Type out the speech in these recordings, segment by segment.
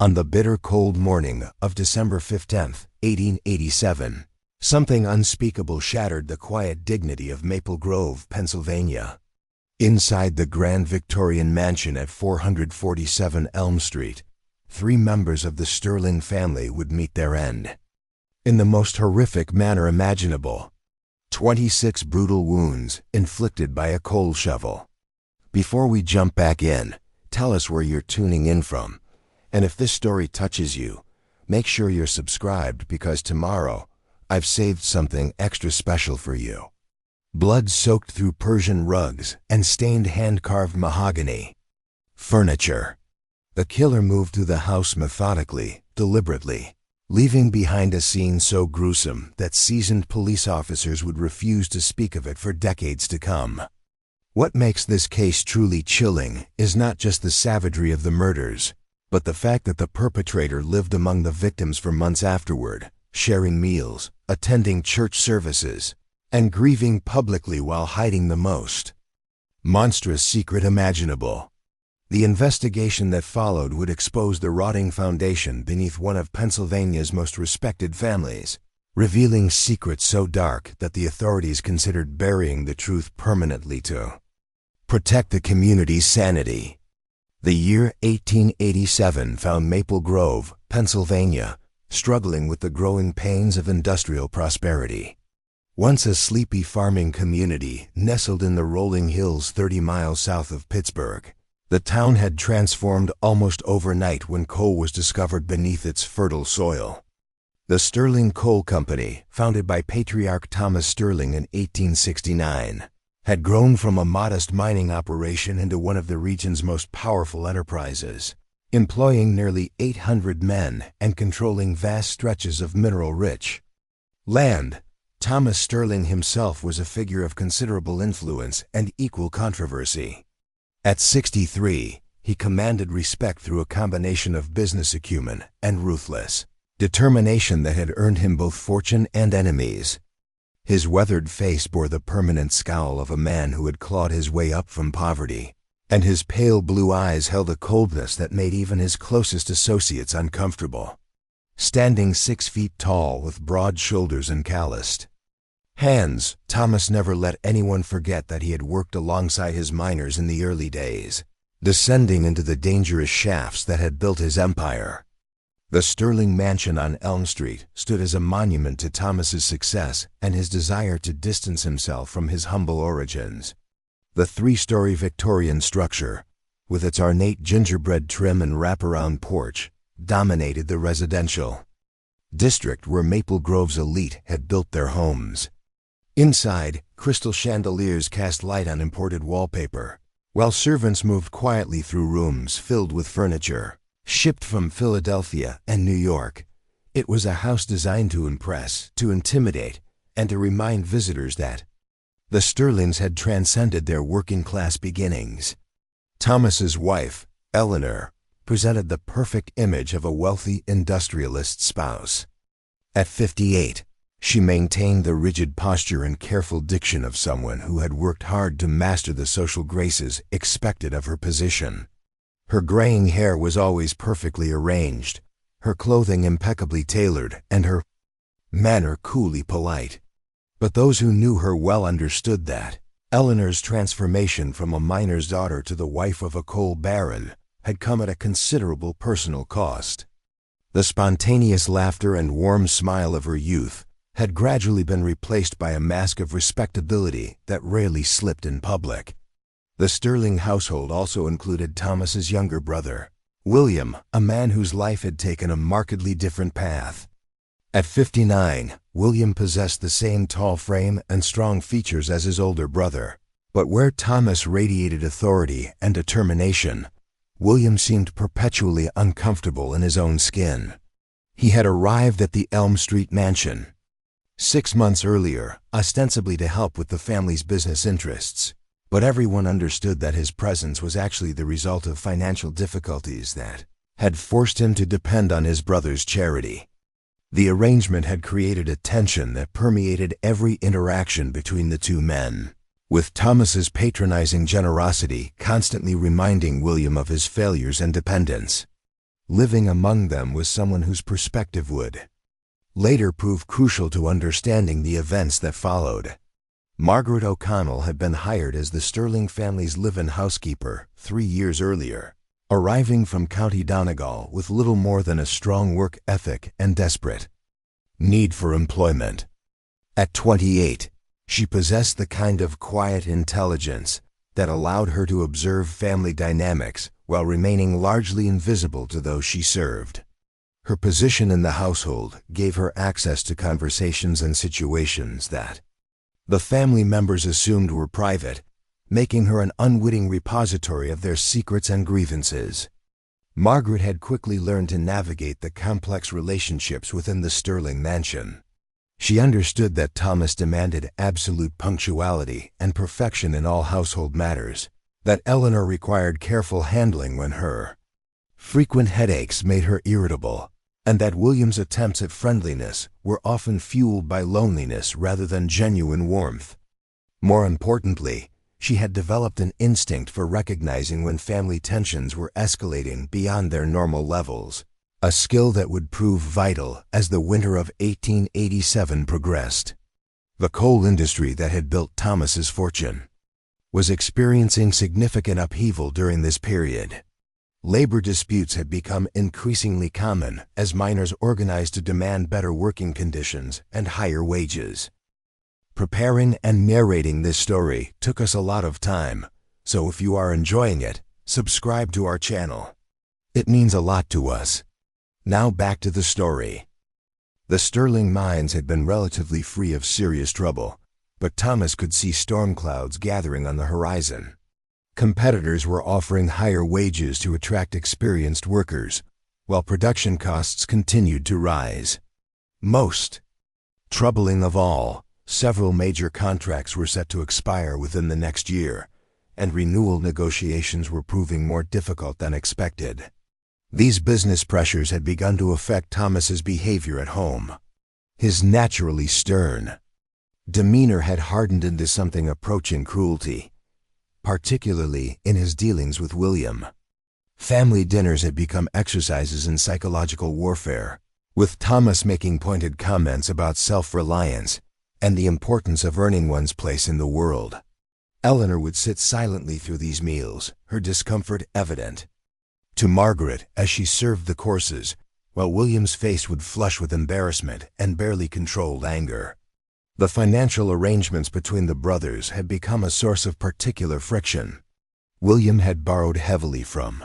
On the bitter cold morning of December 15th, 1887, something unspeakable shattered the quiet dignity of Maple Grove, Pennsylvania. Inside the grand Victorian mansion at 447 Elm Street, 3 members of the Sterling family would meet their end. In the most horrific manner imaginable. 26 brutal wounds inflicted by a coal shovel. Before we jump back in, tell us where you're tuning in from. And if this story touches you, make sure you're subscribed because tomorrow I've saved something extra special for you. Blood soaked through Persian rugs and stained hand-carved mahogany. Furniture. The killer moved through the house methodically, deliberately, leaving behind a scene so gruesome that seasoned police officers would refuse to speak of it for decades to come. What makes this case truly chilling is not just the savagery of the murders, but the fact that the perpetrator lived among the victims for months afterward, sharing meals, attending church services, and grieving publicly while hiding the most monstrous secret imaginable. The investigation that followed would expose the rotting foundation beneath one of Pennsylvania's most respected families, revealing secrets so dark that the authorities considered burying the truth permanently to protect the community's sanity. The year 1887 found Maple Grove, Pennsylvania, struggling with the growing pains of industrial prosperity. Once a sleepy farming community nestled in the rolling hills 30 miles south of Pittsburgh, the town had transformed almost overnight when coal was discovered beneath its fertile soil. The Sterling Coal Company, founded by patriarch Thomas Sterling in 1869, had grown from a modest mining operation into one of the region's most powerful enterprises, employing nearly 800 men and controlling vast stretches of mineral-rich land. Thomas Sterling himself was a figure of considerable influence and equal controversy. At 63, he commanded respect through a combination of business acumen and ruthless determination that had earned him both fortune and enemies. His weathered face bore the permanent scowl of a man who had clawed his way up from poverty, and his pale blue eyes held a coldness that made even his closest associates uncomfortable. Standing 6 feet tall with broad shoulders and calloused hands, Thomas never let anyone forget that he had worked alongside his miners in the early days, descending into the dangerous shafts that had built his empire. The Sterling Mansion on Elm Street stood as a monument to Thomas's success and his desire to distance himself from his humble origins. The 3-story Victorian structure, with its ornate gingerbread trim and wraparound porch, dominated the residential district where Maple Grove's elite had built their homes. Inside, crystal chandeliers cast light on imported wallpaper, while servants moved quietly through rooms filled with furniture shipped from Philadelphia and New York. It was a house designed to impress, to intimidate, and to remind visitors that the Sterlings had transcended their working-class beginnings. Thomas's wife, Eleanor, presented the perfect image of a wealthy industrialist spouse. At 58, she maintained the rigid posture and careful diction of someone who had worked hard to master the social graces expected of her position. Her graying hair was always perfectly arranged, her clothing impeccably tailored, and her manner coolly polite. But those who knew her well understood that Eleanor's transformation from a miner's daughter to the wife of a coal baron had come at a considerable personal cost. The spontaneous laughter and warm smile of her youth had gradually been replaced by a mask of respectability that rarely slipped in public. The Sterling household also included Thomas's younger brother, William, a man whose life had taken a markedly different path. At 59, William possessed the same tall frame and strong features as his older brother, but where Thomas radiated authority and determination, William seemed perpetually uncomfortable in his own skin. He had arrived at the Elm Street mansion 6 months earlier, ostensibly to help with the family's business interests, but everyone understood that his presence was actually the result of financial difficulties that had forced him to depend on his brother's charity. The arrangement had created a tension that permeated every interaction between the two men, with Thomas's patronizing generosity constantly reminding William of his failures and dependence. Living among them was someone whose perspective would later prove crucial to understanding the events that followed. Margaret O'Connell had been hired as the Sterling family's live-in housekeeper 3 years earlier, arriving from County Donegal with little more than a strong work ethic and desperate need for employment. At 28, she possessed the kind of quiet intelligence that allowed her to observe family dynamics while remaining largely invisible to those she served. Her position in the household gave her access to conversations and situations that the family members assumed were private, making her an unwitting repository of their secrets and grievances. Margaret had quickly learned to navigate the complex relationships within the Sterling mansion. She understood that Thomas demanded absolute punctuality and perfection in all household matters, that Eleanor required careful handling when her frequent headaches made her irritable, and that William's attempts at friendliness were often fueled by loneliness rather than genuine warmth. More importantly, she had developed an instinct for recognizing when family tensions were escalating beyond their normal levels, a skill that would prove vital as the winter of 1887 progressed. The coal industry that had built Thomas's fortune was experiencing significant upheaval during this period. Labor disputes had become increasingly common as miners organized to demand better working conditions and higher wages. Preparing and narrating this story took us a lot of time, so if you are enjoying it, subscribe to our channel. It means a lot to us. Now back to the story. The Sterling mines had been relatively free of serious trouble, but Thomas could see storm clouds gathering on the horizon. Competitors were offering higher wages to attract experienced workers, while production costs continued to rise. Most troubling of all, several major contracts were set to expire within the next year, and renewal negotiations were proving more difficult than expected. These business pressures had begun to affect Thomas's behavior at home. His naturally stern demeanor had hardened into something approaching cruelty, particularly in his dealings with William. Family dinners had become exercises in psychological warfare, with Thomas making pointed comments about self-reliance and the importance of earning one's place in the world. Eleanor would sit silently through these meals, her discomfort evident to Margaret as she served the courses, while William's face would flush with embarrassment and barely controlled anger. The financial arrangements between the brothers had become a source of particular friction. William had borrowed heavily from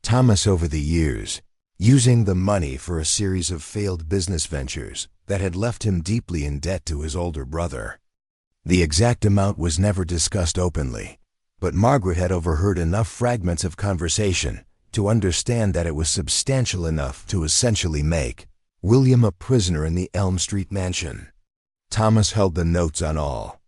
Thomas over the years, using the money for a series of failed business ventures that had left him deeply in debt to his older brother. The exact amount was never discussed openly, but Margaret had overheard enough fragments of conversation to understand that it was substantial enough to essentially make William a prisoner in the Elm Street mansion. Thomas held the notes on all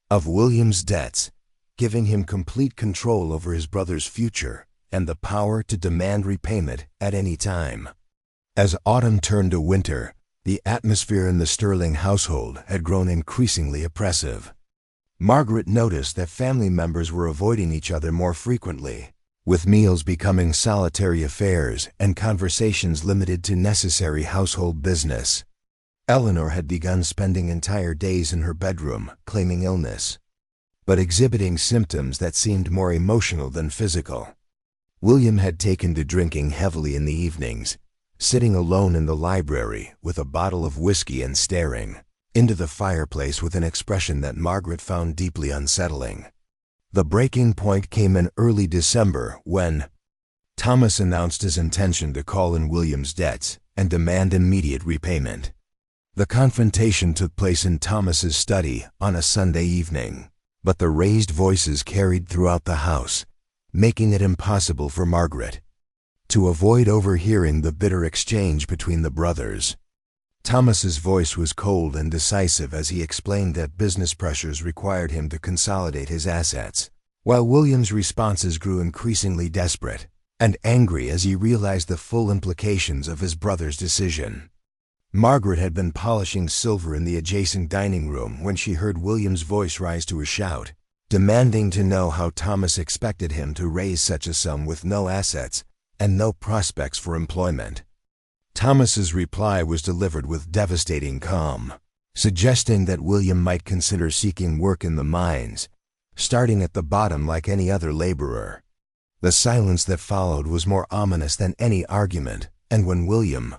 of William's debts, giving him complete control over his brother's future and the power to demand repayment at any time. As autumn turned to winter, the atmosphere in the Sterling household had grown increasingly oppressive. Margaret noticed that family members were avoiding each other more frequently, with meals becoming solitary affairs and conversations limited to necessary household business. Eleanor had begun spending entire days in her bedroom, claiming illness, but exhibiting symptoms that seemed more emotional than physical. William had taken to drinking heavily in the evenings, sitting alone in the library with a bottle of whiskey and staring into the fireplace with an expression that Margaret found deeply unsettling. The breaking point came in early December when Thomas announced his intention to call in William's debts and demand immediate repayment. The confrontation took place in Thomas's study on a Sunday evening, but the raised voices carried throughout the house, making it impossible for Margaret to avoid overhearing the bitter exchange between the brothers. Thomas's voice was cold and decisive as he explained that business pressures required him to consolidate his assets, while William's responses grew increasingly desperate and angry as he realized the full implications of his brother's decision. Margaret had been polishing silver in the adjacent dining room when she heard William's voice rise to a shout, demanding to know how Thomas expected him to raise such a sum with no assets and no prospects for employment. Thomas's reply was delivered with devastating calm, suggesting that William might consider seeking work in the mines, starting at the bottom like any other laborer. The silence that followed was more ominous than any argument, and when William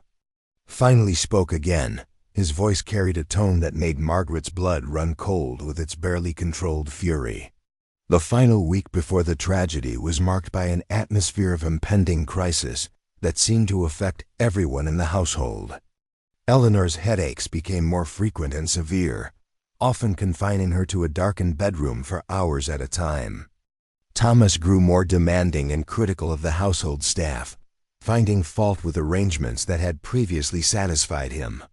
finally spoke again, his voice carried a tone that made Margaret's blood run cold with its barely controlled fury. The final week before the tragedy was marked by an atmosphere of impending crisis that seemed to affect everyone in the household. Eleanor's headaches became more frequent and severe, often confining her to a darkened bedroom for hours at a time. Thomas grew more demanding and critical of the household staff, finding fault with arrangements that had previously satisfied him.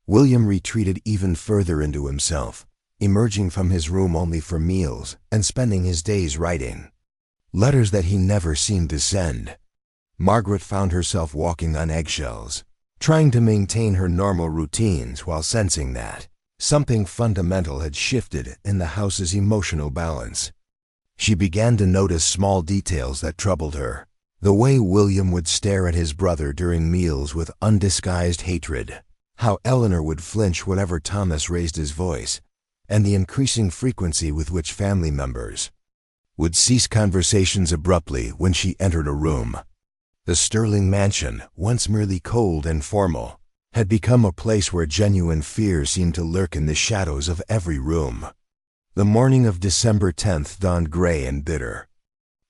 William retreated even further into himself, emerging from his room only for meals and spending his days writing letters that he never seemed to send. Margaret found herself walking on eggshells, trying to maintain her normal routines while sensing that something fundamental had shifted in the house's emotional balance. She began to notice small details that troubled her. The way William would stare at his brother during meals with undisguised hatred, how Eleanor would flinch whenever Thomas raised his voice, and the increasing frequency with which family members would cease conversations abruptly when she entered a room. The Sterling mansion, once merely cold and formal, had become a place where genuine fear seemed to lurk in the shadows of every room. The morning of December 10th dawned gray and bitter,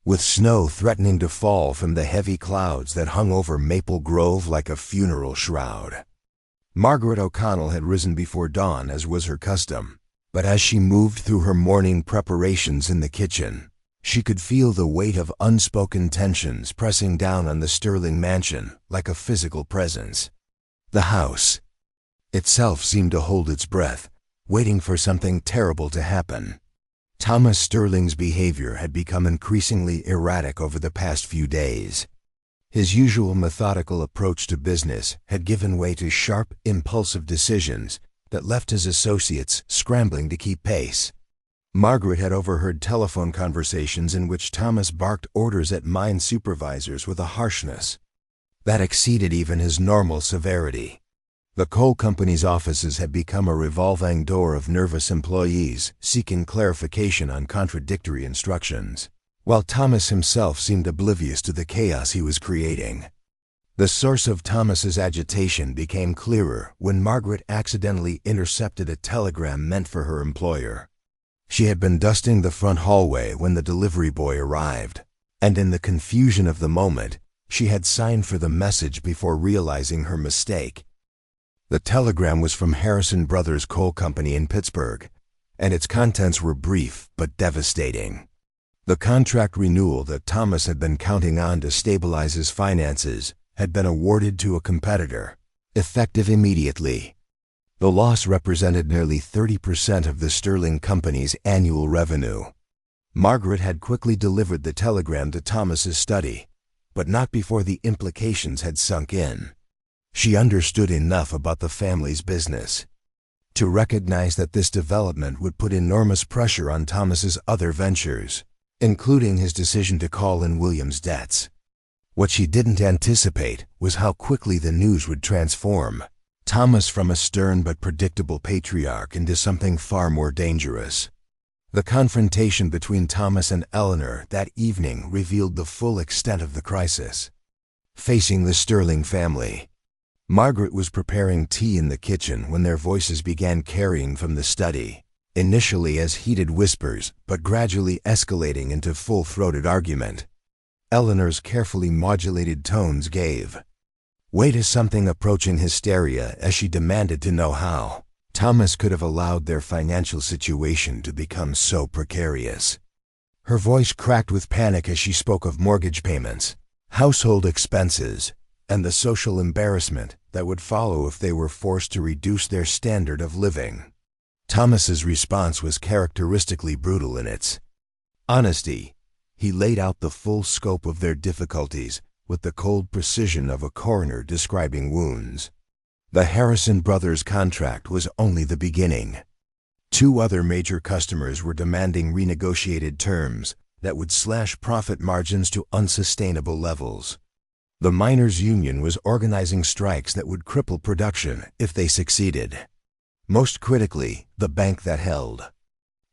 with snow threatening to fall from the heavy clouds that hung over Maple Grove like a funeral shroud. Margaret O'Connell had risen before dawn, as was her custom, but as she moved through her morning preparations in the kitchen, she could feel the weight of unspoken tensions pressing down on the Sterling mansion like a physical presence. The house itself seemed to hold its breath, waiting for something terrible to happen. Thomas Sterling's behavior had become increasingly erratic over the past few days. His usual methodical approach to business had given way to sharp, impulsive decisions that left his associates scrambling to keep pace. Margaret had overheard telephone conversations in which Thomas barked orders at mine supervisors with a harshness that exceeded even his normal severity. The coal company's offices had become a revolving door of nervous employees seeking clarification on contradictory instructions, while Thomas himself seemed oblivious to the chaos he was creating. The source of Thomas's agitation became clearer when Margaret accidentally intercepted a telegram meant for her employer. She had been dusting the front hallway when the delivery boy arrived, and in the confusion of the moment, she had signed for the message before realizing her mistake. The telegram was from Harrison Brothers Coal Company in Pittsburgh, and its contents were brief but devastating. The contract renewal that Thomas had been counting on to stabilize his finances had been awarded to a competitor, effective immediately. The loss represented nearly 30% of the Sterling Company's annual revenue. Margaret had quickly delivered the telegram to Thomas's study, but not before the implications had sunk in. She understood enough about the family's business to recognize that this development would put enormous pressure on Thomas's other ventures, including his decision to call in William's debts. What she didn't anticipate was how quickly the news would transform Thomas from a stern but predictable patriarch into something far more dangerous. The confrontation between Thomas and Eleanor that evening revealed the full extent of the crisis facing the Sterling family. Margaret was preparing tea in the kitchen when their voices began carrying from the study, initially as heated whispers but gradually escalating into full-throated argument. Eleanor's carefully modulated tones gave way to something approaching hysteria as she demanded to know how Thomas could have allowed their financial situation to become so precarious. Her voice cracked with panic as she spoke of mortgage payments, household expenses, and the social embarrassment that would follow if they were forced to reduce their standard of living. Thomas's response was characteristically brutal in its honesty. He laid out the full scope of their difficulties with the cold precision of a coroner describing wounds. The Harrison Brothers contract was only the beginning. 2 other major customers were demanding renegotiated terms that would slash profit margins to unsustainable levels. The miners' union was organizing strikes that would cripple production if they succeeded. Most critically, the bank that held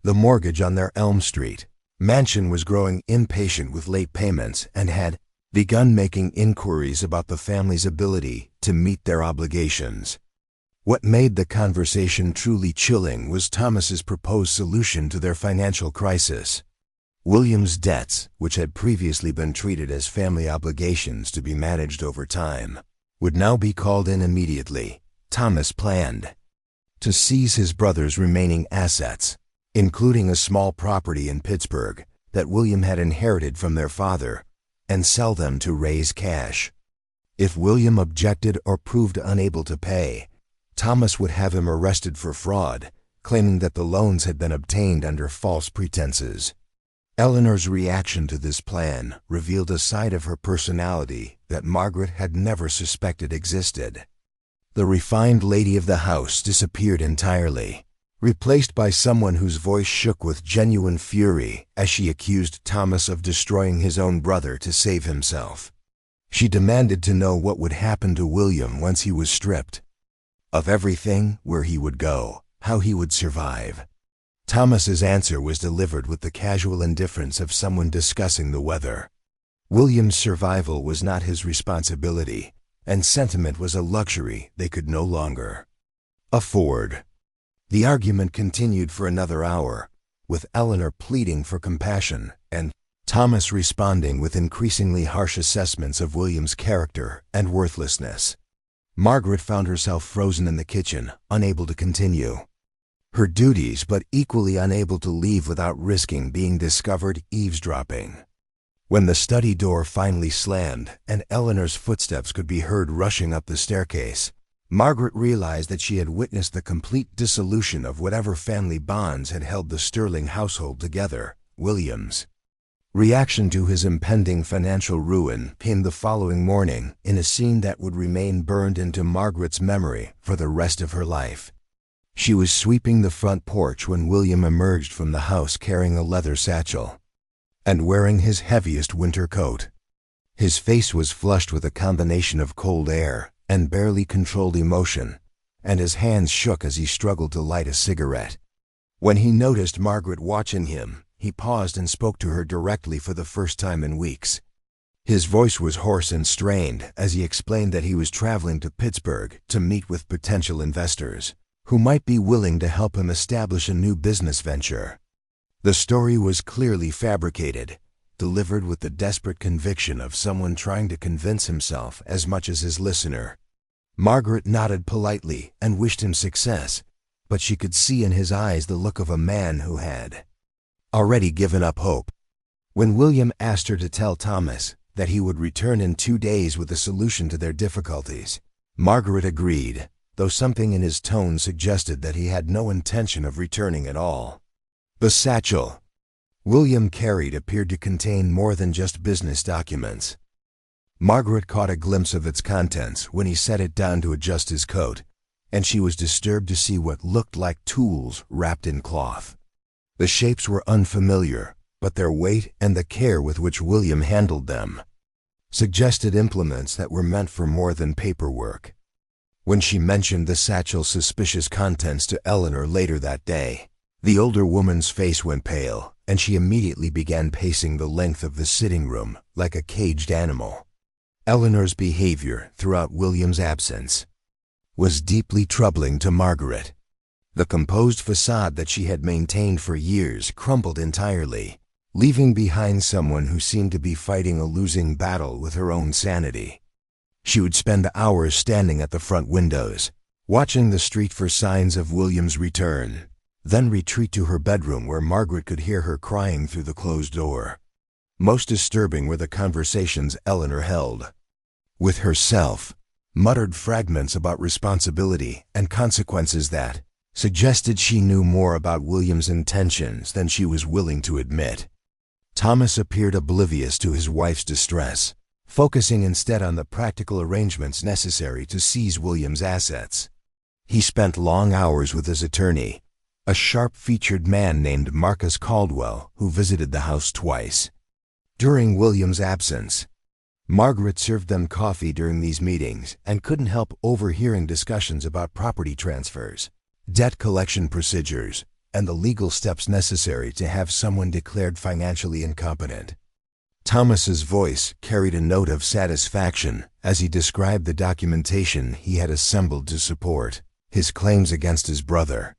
the mortgage on their Elm Street mansion was growing impatient with late payments and had begun making inquiries about the family's ability to meet their obligations. What made the conversation truly chilling was Thomas's proposed solution to their financial crisis. William's debts, which had previously been treated as family obligations to be managed over time, would now be called in immediately. Thomas planned to seize his brother's remaining assets, including a small property in Pittsburgh that William had inherited from their father, and sell them to raise cash. If William objected or proved unable to pay, Thomas would have him arrested for fraud, claiming that the loans had been obtained under false pretenses. Eleanor's reaction to this plan revealed a side of her personality that Margaret had never suspected existed. The refined lady of the house disappeared entirely, replaced by someone whose voice shook with genuine fury as she accused Thomas of destroying his own brother to save himself. She demanded to know what would happen to William once he was stripped of everything, where he would go, how he would survive. Thomas's answer was delivered with the casual indifference of someone discussing the weather. William's survival was not his responsibility, and sentiment was a luxury they could no longer afford. The argument continued for another hour, with Eleanor pleading for compassion and Thomas responding with increasingly harsh assessments of William's character and worthlessness. Margaret found herself frozen in the kitchen, unable to continue her duties but equally unable to leave without risking being discovered eavesdropping. When the study door finally slammed and Eleanor's footsteps could be heard rushing up the staircase, Margaret realized that she had witnessed the complete dissolution of whatever family bonds had held the Sterling household together. William's reaction to his impending financial ruin came the following morning in a scene that would remain burned into Margaret's memory for the rest of her life. She was sweeping the front porch when William emerged from the house carrying a leather satchel and wearing his heaviest winter coat. His face was flushed with a combination of cold air and barely controlled emotion, and his hands shook as he struggled to light a cigarette. When he noticed Margaret watching him, he paused and spoke to her directly for the first time in weeks. His voice was hoarse and strained as he explained that he was traveling to Pittsburgh to meet with potential investors who might be willing to help him establish a new business venture. The story was clearly fabricated, delivered with the desperate conviction of someone trying to convince himself as much as his listener. Margaret nodded politely and wished him success, but she could see in his eyes the look of a man who had already given up hope. When William asked her to tell Thomas that he would return in 2 days with a solution to their difficulties, Margaret agreed, though something in his tone suggested that he had no intention of returning at all. The satchel William carried appeared to contain more than just business documents. Margaret caught a glimpse of its contents when he set it down to adjust his coat, and she was disturbed to see what looked like tools wrapped in cloth. The shapes were unfamiliar, but their weight and the care with which William handled them suggested implements that were meant for more than paperwork. When she mentioned the satchel's suspicious contents to Eleanor later that day, the older woman's face went pale, and she immediately began pacing the length of the sitting room like a caged animal. Eleanor's behavior throughout William's absence was deeply troubling to Margaret. The composed facade that she had maintained for years crumbled entirely, leaving behind someone who seemed to be fighting a losing battle with her own sanity. She would spend hours standing at the front windows, watching the street for signs of William's return, then retreat to her bedroom where Margaret could hear her crying through the closed door. Most disturbing were the conversations Eleanor held with herself, muttered fragments about responsibility and consequences that suggested she knew more about William's intentions than she was willing to admit. Thomas appeared oblivious to his wife's distress, focusing instead on the practical arrangements necessary to seize William's assets. He spent long hours with his attorney, a sharp-featured man named Marcus Caldwell, who visited the house twice. During William's absence, Margaret served them coffee during these meetings and couldn't help overhearing discussions about property transfers, debt collection procedures, and the legal steps necessary to have someone declared financially incompetent. Thomas's voice carried a note of satisfaction as he described the documentation he had assembled to support his claims against his brother.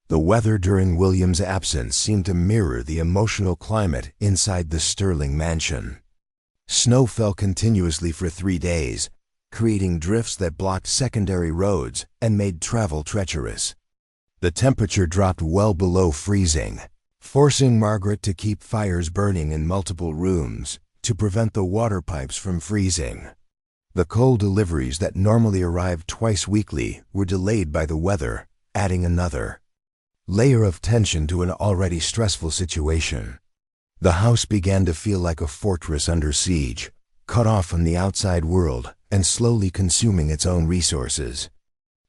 The weather during William's absence seemed to mirror the emotional climate inside the Sterling mansion. Snow fell continuously for 3 days, creating drifts that blocked secondary roads and made travel treacherous. The temperature dropped well below freezing, forcing Margaret to keep fires burning in multiple rooms to prevent the water pipes from freezing. The coal deliveries that normally arrived twice weekly were delayed by the weather, adding another layer of tension to an already stressful situation. The house began to feel like a fortress under siege, cut off from the outside world and slowly consuming its own resources.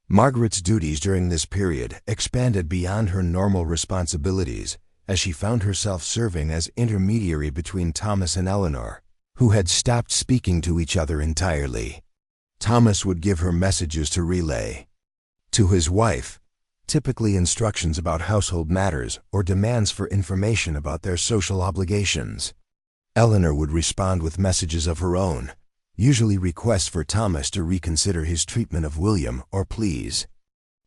Margaret's duties during this period expanded beyond her normal responsibilities as she found herself serving as intermediary between Thomas and Eleanor, who had stopped speaking to each other entirely. Thomas would give her messages to relay to his wife, typically instructions about household matters or demands for information about their social obligations. Eleanor would respond with messages of her own, usually requests for Thomas to reconsider his treatment of William or pleas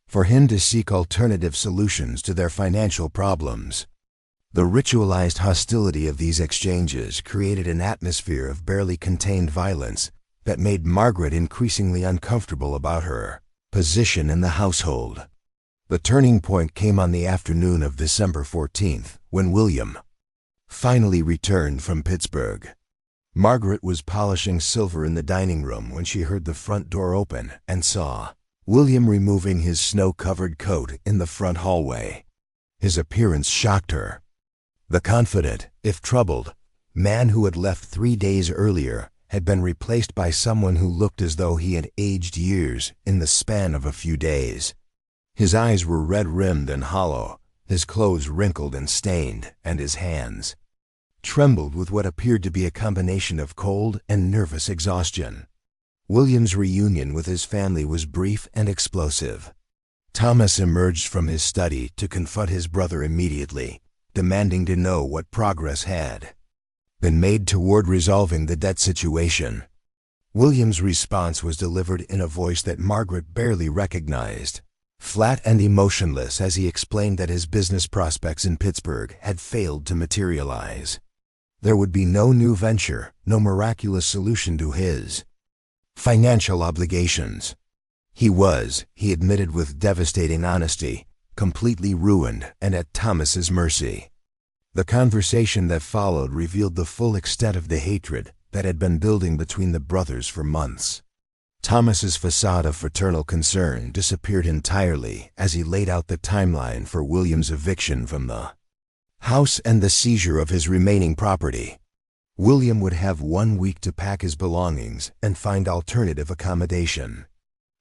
for him to seek alternative solutions to their financial problems. The ritualized hostility of these exchanges created an atmosphere of barely contained violence that made Margaret increasingly uncomfortable about her position in the household. The turning point came on the afternoon of December 14th, when William finally returned from Pittsburgh. Margaret was polishing silver in the dining room when she heard the front door open and saw William removing his snow-covered coat in the front hallway. His appearance shocked her. The confident, if troubled, man who had left 3 days earlier had been replaced by someone who looked as though he had aged years in the span of a few days. His eyes were red-rimmed and hollow, his clothes wrinkled and stained, and his hands trembled with what appeared to be a combination of cold and nervous exhaustion. William's reunion with his family was brief and explosive. Thomas emerged from his study to confront his brother immediately, demanding to know what progress had been made toward resolving the debt situation. William's response was delivered in a voice that Margaret barely recognized, flat and emotionless as he explained that his business prospects in Pittsburgh had failed to materialize. There would be no new venture, no miraculous solution to his financial obligations. He admitted with devastating honesty, completely ruined and at Thomas's mercy. The conversation that followed revealed the full extent of the hatred that had been building between the brothers for months. Thomas's facade of fraternal concern disappeared entirely as he laid out the timeline for William's eviction from the house and the seizure of his remaining property. William would have 1 week to pack his belongings and find alternative accommodation.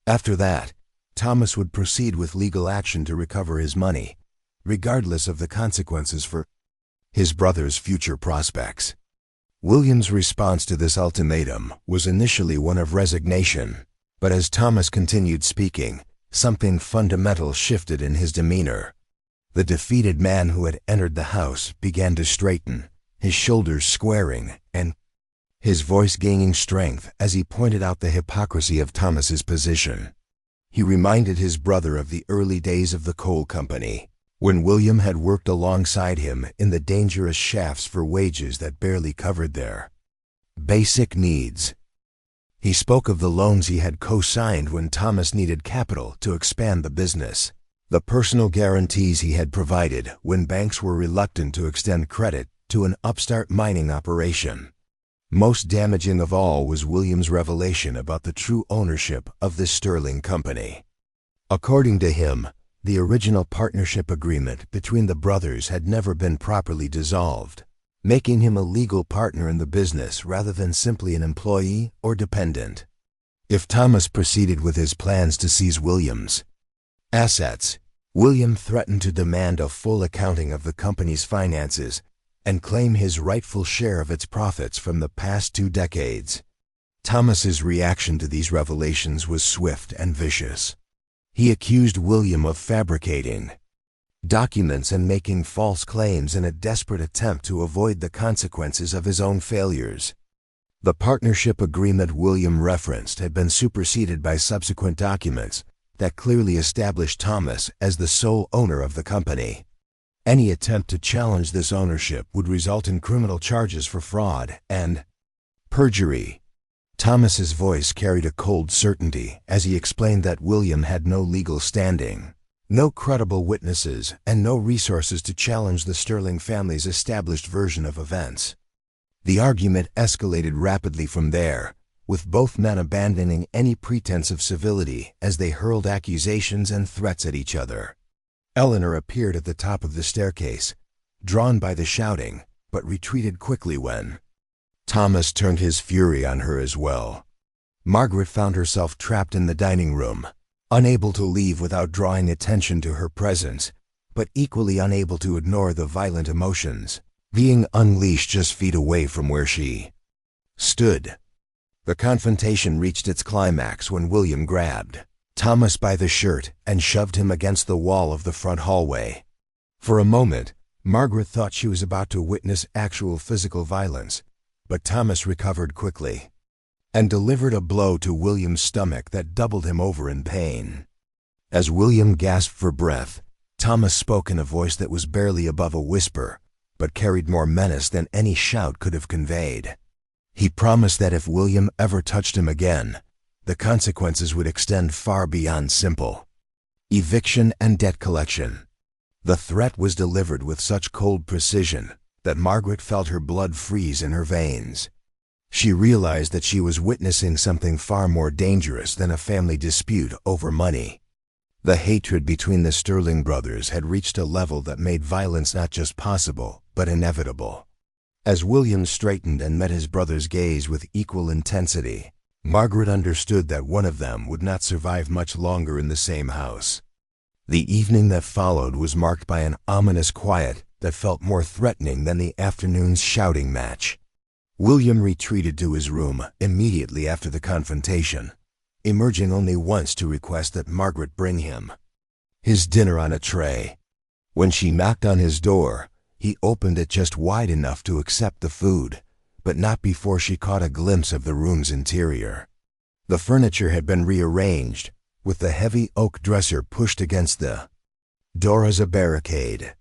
After that, Thomas would proceed with legal action to recover his money, regardless of the consequences for his brother's future prospects. William's response to this ultimatum was initially one of resignation, but as Thomas continued speaking, something fundamental shifted in his demeanor. The defeated man who had entered the house began to straighten, his shoulders squaring, and his voice gaining strength as he pointed out the hypocrisy of Thomas's position. He reminded his brother of the early days of the coal company, when William had worked alongside him in the dangerous shafts for wages that barely covered their basic needs. He spoke of the loans he had co-signed when Thomas needed capital to expand the business, the personal guarantees he had provided when banks were reluctant to extend credit to an upstart mining operation. Most damaging of all was William's revelation about the true ownership of the Sterling Company. According to him, the original partnership agreement between the brothers had never been properly dissolved, making him a legal partner in the business rather than simply an employee or dependent. If Thomas proceeded with his plans to seize William's assets, William threatened to demand a full accounting of the company's finances and claim his rightful share of its profits from the past 2 decades. Thomas's reaction to these revelations was swift and vicious. He accused William of fabricating documents and making false claims in a desperate attempt to avoid the consequences of his own failures. The partnership agreement William referenced had been superseded by subsequent documents that clearly established Thomas as the sole owner of the company. Any attempt to challenge this ownership would result in criminal charges for fraud and perjury. Thomas's voice carried a cold certainty as he explained that William had no legal standing, no credible witnesses, and no resources to challenge the Sterling family's established version of events. The argument escalated rapidly from there, with both men abandoning any pretense of civility as they hurled accusations and threats at each other. Eleanor appeared at the top of the staircase, drawn by the shouting, but retreated quickly when Thomas turned his fury on her as well. Margaret found herself trapped in the dining room, unable to leave without drawing attention to her presence, but equally unable to ignore the violent emotions being unleashed just feet away from where she stood. The confrontation reached its climax when William grabbed Thomas by the shirt and shoved him against the wall of the front hallway. For a moment, Margaret thought she was about to witness actual physical violence, but Thomas recovered quickly and delivered a blow to William's stomach that doubled him over in pain. As William gasped for breath, Thomas spoke in a voice that was barely above a whisper, but carried more menace than any shout could have conveyed. He promised that if William ever touched him again, the consequences would extend far beyond simple eviction and debt collection. The threat was delivered with such cold precision that Margaret felt her blood freeze in her veins. She realized that she was witnessing something far more dangerous than a family dispute over money. The hatred between the Sterling brothers had reached a level that made violence not just possible, but inevitable. As William straightened and met his brother's gaze with equal intensity, Margaret understood that one of them would not survive much longer in the same house. The evening that followed was marked by an ominous quiet that felt more threatening than the afternoon's shouting match. William retreated to his room immediately after the confrontation, emerging only once to request that Margaret bring him his dinner on a tray. When she knocked on his door, he opened it just wide enough to accept the food, but not before she caught a glimpse of the room's interior. The furniture had been rearranged, with the heavy oak dresser pushed against the door as a barricade.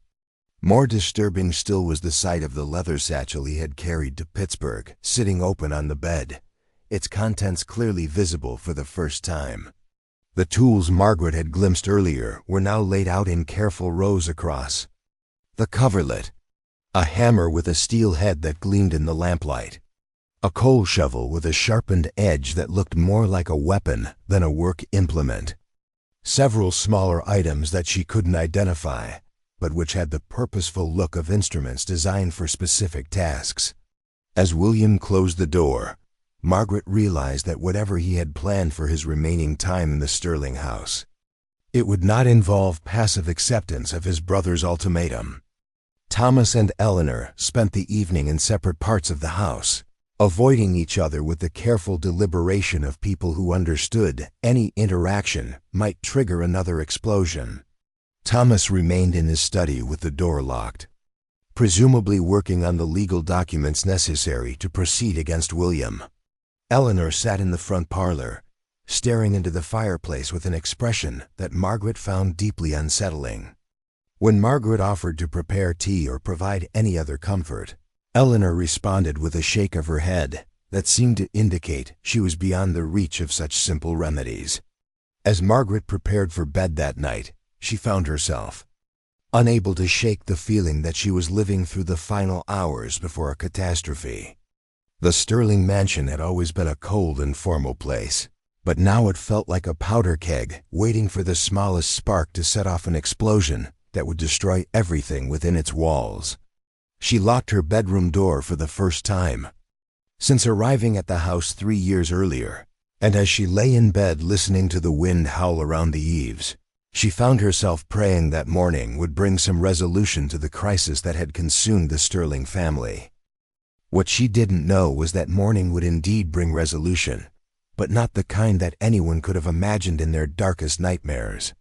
More disturbing still was the sight of the leather satchel he had carried to Pittsburgh, sitting open on the bed, its contents clearly visible for the first time. The tools Margaret had glimpsed earlier were now laid out in careful rows across the coverlet: a hammer with a steel head that gleamed in the lamplight, a coal shovel with a sharpened edge that looked more like a weapon than a work implement, several smaller items that she couldn't identify, but which had the purposeful look of instruments designed for specific tasks. As William closed the door, Margaret realized that whatever he had planned for his remaining time in the Sterling house, it would not involve passive acceptance of his brother's ultimatum. Thomas and Eleanor spent the evening in separate parts of the house, avoiding each other with the careful deliberation of people who understood any interaction might trigger another explosion. Thomas remained in his study with the door locked, presumably working on the legal documents necessary to proceed against William. Eleanor sat in the front parlor, staring into the fireplace with an expression that Margaret found deeply unsettling. When Margaret offered to prepare tea or provide any other comfort, Eleanor responded with a shake of her head that seemed to indicate she was beyond the reach of such simple remedies. As Margaret prepared for bed that night, she found herself unable to shake the feeling that she was living through the final hours before a catastrophe. The Sterling mansion had always been a cold and formal place, but now it felt like a powder keg waiting for the smallest spark to set off an explosion that would destroy everything within its walls. She locked her bedroom door for the first time since arriving at the house 3 years earlier, and as she lay in bed listening to the wind howl around the eaves, she found herself praying that morning would bring some resolution to the crisis that had consumed the Sterling family. What she didn't know was that morning would indeed bring resolution, but not the kind that anyone could have imagined in their darkest nightmares.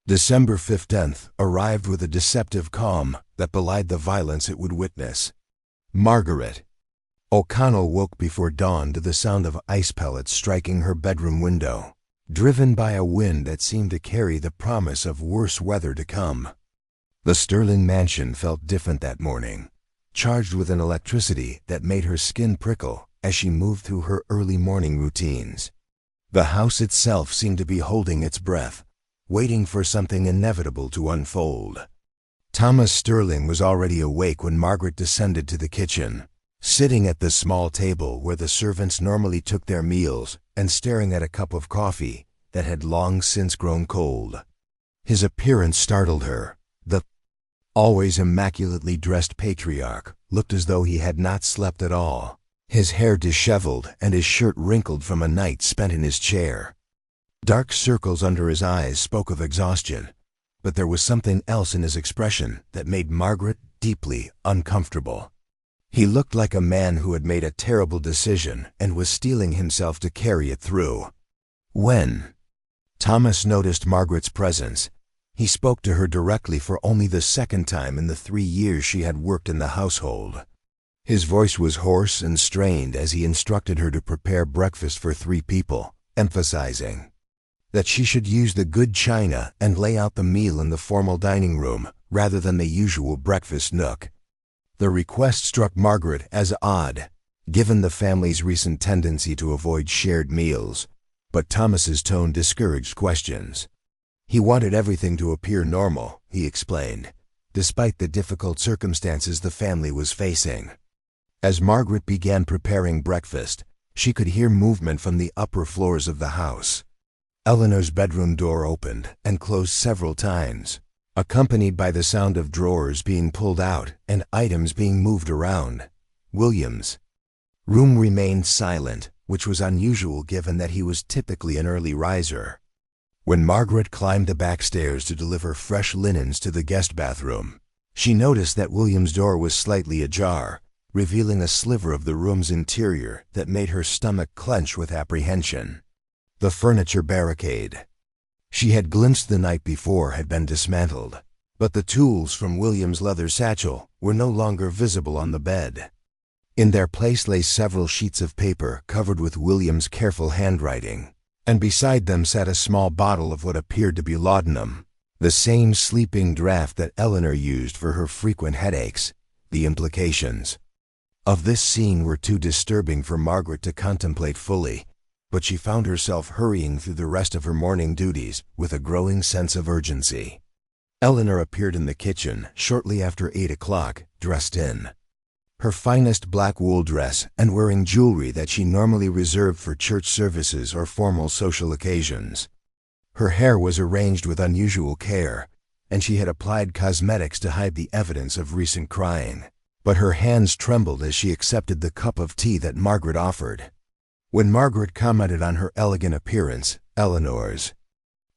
December 15th arrived with a deceptive calm that belied the violence it would witness. Margaret. O'Connell woke before dawn to the sound of ice pellets striking her bedroom window, driven by a wind that seemed to carry the promise of worse weather to come. The Sterling mansion felt different that morning, charged with an electricity that made her skin prickle as she moved through her early morning routines. The house itself seemed to be holding its breath, waiting for something inevitable to unfold. Thomas Sterling was already awake when Margaret descended to the kitchen, sitting at the small table where the servants normally took their meals and staring at a cup of coffee that had long since grown cold. His appearance startled her. The always immaculately dressed patriarch looked as though he had not slept at all, his hair disheveled and his shirt wrinkled from a night spent in his chair. Dark circles under his eyes spoke of exhaustion, but there was something else in his expression that made Margaret deeply uncomfortable. He looked like a man who had made a terrible decision and was steeling himself to carry it through. When Thomas noticed Margaret's presence, he spoke to her directly for only the second time in the 3 years she had worked in the household. His voice was hoarse and strained as he instructed her to prepare breakfast for 3 people, emphasizing that she should use the good china and lay out the meal in the formal dining room rather than the usual breakfast nook. The request struck Margaret as odd, given the family's recent tendency to avoid shared meals, but Thomas's tone discouraged questions. He wanted everything to appear normal, he explained, despite the difficult circumstances the family was facing. As Margaret began preparing breakfast, she could hear movement from the upper floors of the house. Eleanor's bedroom door opened and closed several times, accompanied by the sound of drawers being pulled out and items being moved around. William's room remained silent, which was unusual given that he was typically an early riser. When Margaret climbed the back stairs to deliver fresh linens to the guest bathroom, she noticed that William's door was slightly ajar, revealing a sliver of the room's interior that made her stomach clench with apprehension. The furniture barricade she had glimpsed the night before had been dismantled, but the tools from William's leather satchel were no longer visible on the bed. In their place lay several sheets of paper covered with William's careful handwriting, and beside them sat a small bottle of what appeared to be laudanum, the same sleeping draught that Eleanor used for her frequent headaches. The implications of this scene were too disturbing for Margaret to contemplate fully, but she found herself hurrying through the rest of her morning duties with a growing sense of urgency. Eleanor appeared in the kitchen shortly after 8 o'clock, dressed in her finest black wool dress and wearing jewelry that she normally reserved for church services or formal social occasions. Her hair was arranged with unusual care, and she had applied cosmetics to hide the evidence of recent crying, but her hands trembled as she accepted the cup of tea that Margaret offered. When Margaret commented on her elegant appearance, Eleanor's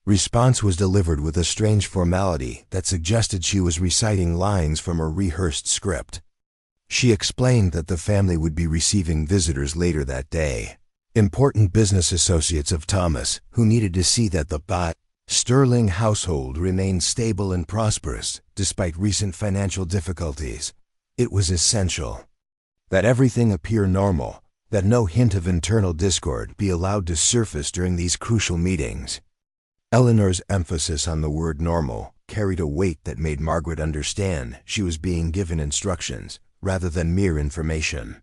response was delivered with a strange formality that suggested she was reciting lines from a rehearsed script. She explained that the family would be receiving visitors later that day, important business associates of Thomas who needed to see that the Sterling household remained stable and prosperous despite recent financial difficulties. It was essential that everything appear normal, that no hint of internal discord be allowed to surface during these crucial meetings. Eleanor's emphasis on the word normal carried a weight that made Margaret understand she was being given instructions rather than mere information.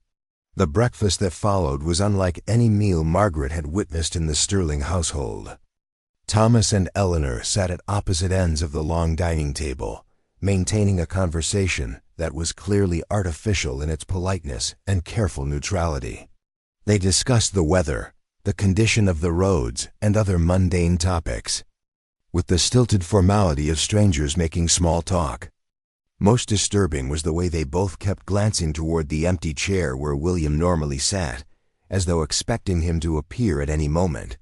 The breakfast that followed was unlike any meal Margaret had witnessed in the Sterling household. Thomas and Eleanor sat at opposite ends of the long dining table, maintaining a conversation that was clearly artificial in its politeness and careful neutrality. They discussed the weather, the condition of the roads, and other mundane topics, with the stilted formality of strangers making small talk. Most disturbing was the way they both kept glancing toward the empty chair where William normally sat, as though expecting him to appear at any moment.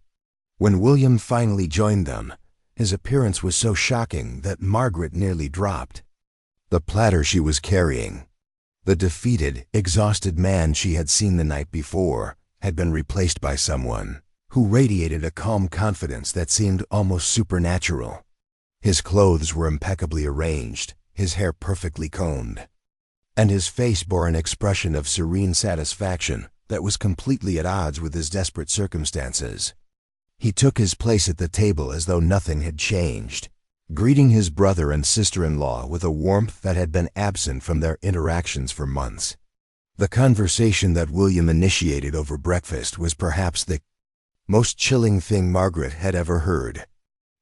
When William finally joined them, his appearance was so shocking that Margaret nearly dropped the platter she was carrying. The defeated, exhausted man she had seen the night before had been replaced by someone who radiated a calm confidence that seemed almost supernatural. His clothes were impeccably arranged, his hair perfectly combed, and his face bore an expression of serene satisfaction that was completely at odds with his desperate circumstances. He took his place at the table as though nothing had changed, greeting his brother and sister-in-law with a warmth that had been absent from their interactions for months. The conversation that William initiated over breakfast was perhaps the most chilling thing Margaret had ever heard.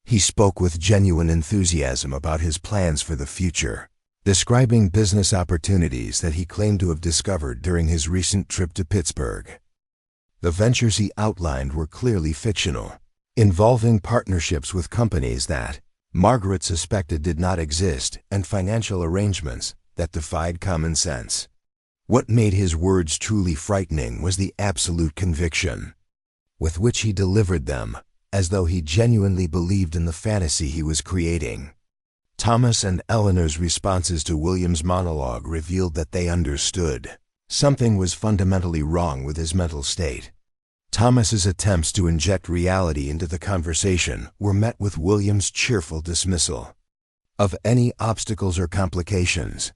He spoke with genuine enthusiasm about his plans for the future, describing business opportunities that he claimed to have discovered during his recent trip to Pittsburgh. The ventures he outlined were clearly fictional, involving partnerships with companies that Margaret suspected did not exist and financial arrangements that defied common sense. What made his words truly frightening was the absolute conviction with which he delivered them, as though he genuinely believed in the fantasy he was creating. Thomas and Eleanor's responses to William's monologue revealed that they understood something was fundamentally wrong with his mental state. Thomas's attempts to inject reality into the conversation were met with William's cheerful dismissal of any obstacles or complications.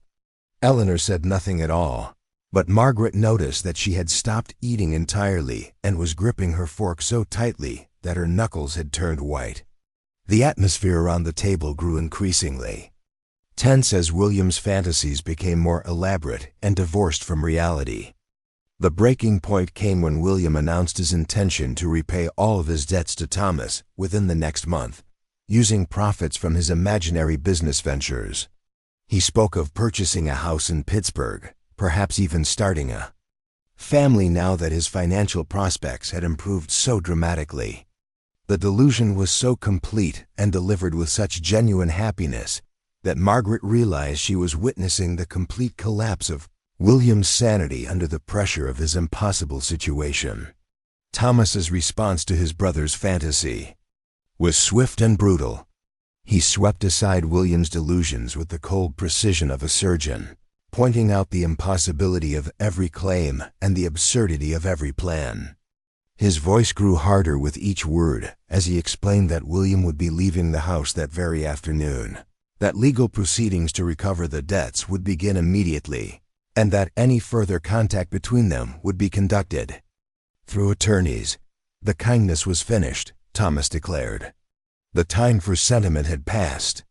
Eleanor said nothing at all, but Margaret noticed that she had stopped eating entirely and was gripping her fork so tightly that her knuckles had turned white. The atmosphere around the table grew increasingly tense as William's fantasies became more elaborate and divorced from reality. The breaking point came when William announced his intention to repay all of his debts to Thomas within the next month, using profits from his imaginary business ventures. He spoke of purchasing a house in Pittsburgh, perhaps even starting a family now that his financial prospects had improved so dramatically. The delusion was so complete and delivered with such genuine happiness that Margaret realized she was witnessing the complete collapse of William's sanity under the pressure of his impossible situation. Thomas's response to his brother's fantasy was swift and brutal. He swept aside William's delusions with the cold precision of a surgeon, pointing out the impossibility of every claim and the absurdity of every plan. His voice grew harder with each word as he explained that William would be leaving the house that very afternoon, that legal proceedings to recover the debts would begin immediately, and that any further contact between them would be conducted through attorneys. The kindness was finished, Thomas declared. The time for sentiment had passed.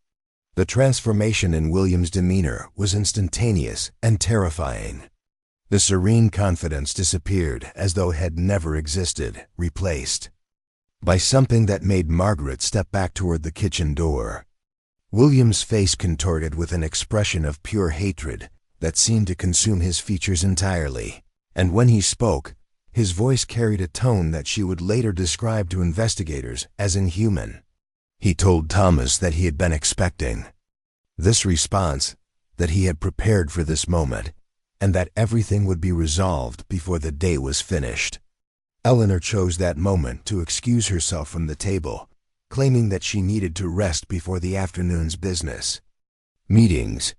The transformation in William's demeanor was instantaneous and terrifying. The serene confidence disappeared as though it had never existed, replaced by something that made Margaret step back toward the kitchen door. William's face contorted with an expression of pure hatred that seemed to consume his features entirely, and when he spoke, his voice carried a tone that she would later describe to investigators as inhuman. He told Thomas that he had been expecting this response, that he had prepared for this moment, and that everything would be resolved before the day was finished. Eleanor chose that moment to excuse herself from the table, claiming that she needed to rest before the afternoon's business meetings.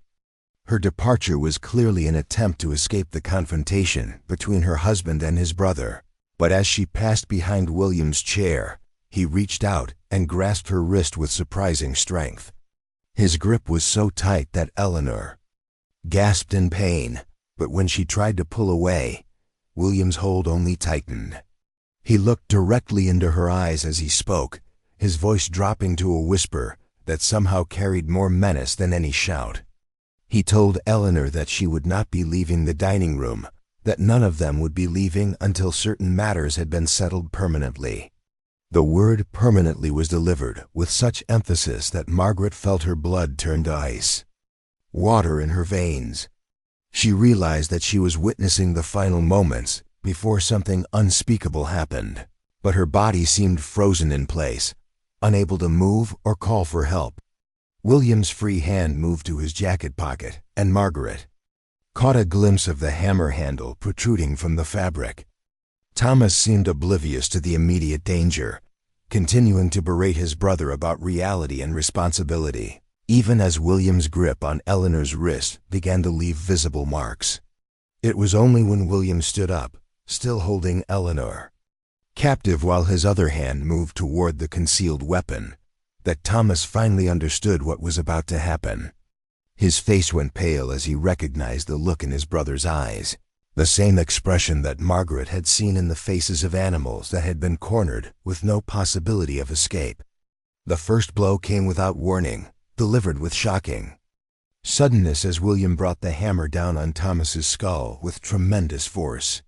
Her departure was clearly an attempt to escape the confrontation between her husband and his brother, but as she passed behind William's chair, he reached out and grasped her wrist with surprising strength. His grip was so tight that Eleanor gasped in pain, but when she tried to pull away, William's hold only tightened. He looked directly into her eyes as he spoke, his voice dropping to a whisper that somehow carried more menace than any shout. He told Eleanor that she would not be leaving the dining room, that none of them would be leaving until certain matters had been settled permanently. The word permanently was delivered with such emphasis that Margaret felt her blood turn to ice water in her veins. She realized that she was witnessing the final moments before something unspeakable happened, but her body seemed frozen in place, unable to move or call for help. William's free hand moved to his jacket pocket, and Margaret caught a glimpse of the hammer handle protruding from the fabric. Thomas seemed oblivious to the immediate danger, continuing to berate his brother about reality and responsibility, even as William's grip on Eleanor's wrist began to leave visible marks. It was only when William stood up, still holding Eleanor captive while his other hand moved toward the concealed weapon, that Thomas finally understood what was about to happen. His face went pale as he recognized the look in his brother's eyes, the same expression that Margaret had seen in the faces of animals that had been cornered with no possibility of escape. The first blow came without warning, delivered with shocking suddenness as William brought the hammer down on Thomas's skull with tremendous force.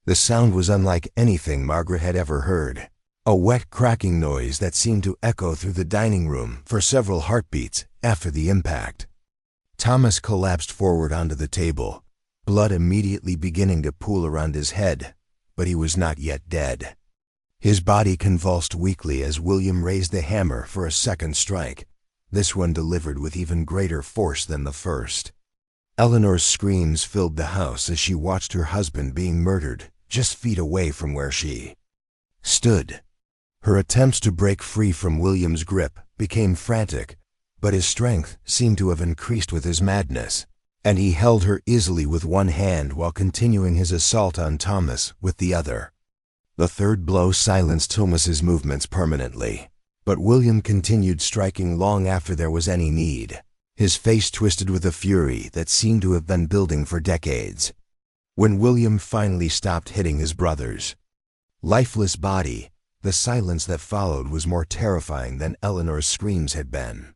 The sound was unlike anything Margaret had ever heard, a wet cracking noise that seemed to echo through the dining room for several heartbeats after the impact. Thomas collapsed forward onto the table, blood immediately beginning to pool around his head, but he was not yet dead. His body convulsed weakly as William raised the hammer for a second strike, this one delivered with even greater force than the first. Eleanor's screams filled the house as she watched her husband being murdered just feet away from where she stood. Her attempts to break free from William's grip became frantic, but his strength seemed to have increased with his madness, and he held her easily with one hand while continuing his assault on Thomas with the other. The third blow silenced Thomas's movements permanently, but William continued striking long after there was any need, his face twisted with a fury that seemed to have been building for decades. When William finally stopped hitting his brother's lifeless body, the silence that followed was more terrifying than Eleanor's screams had been.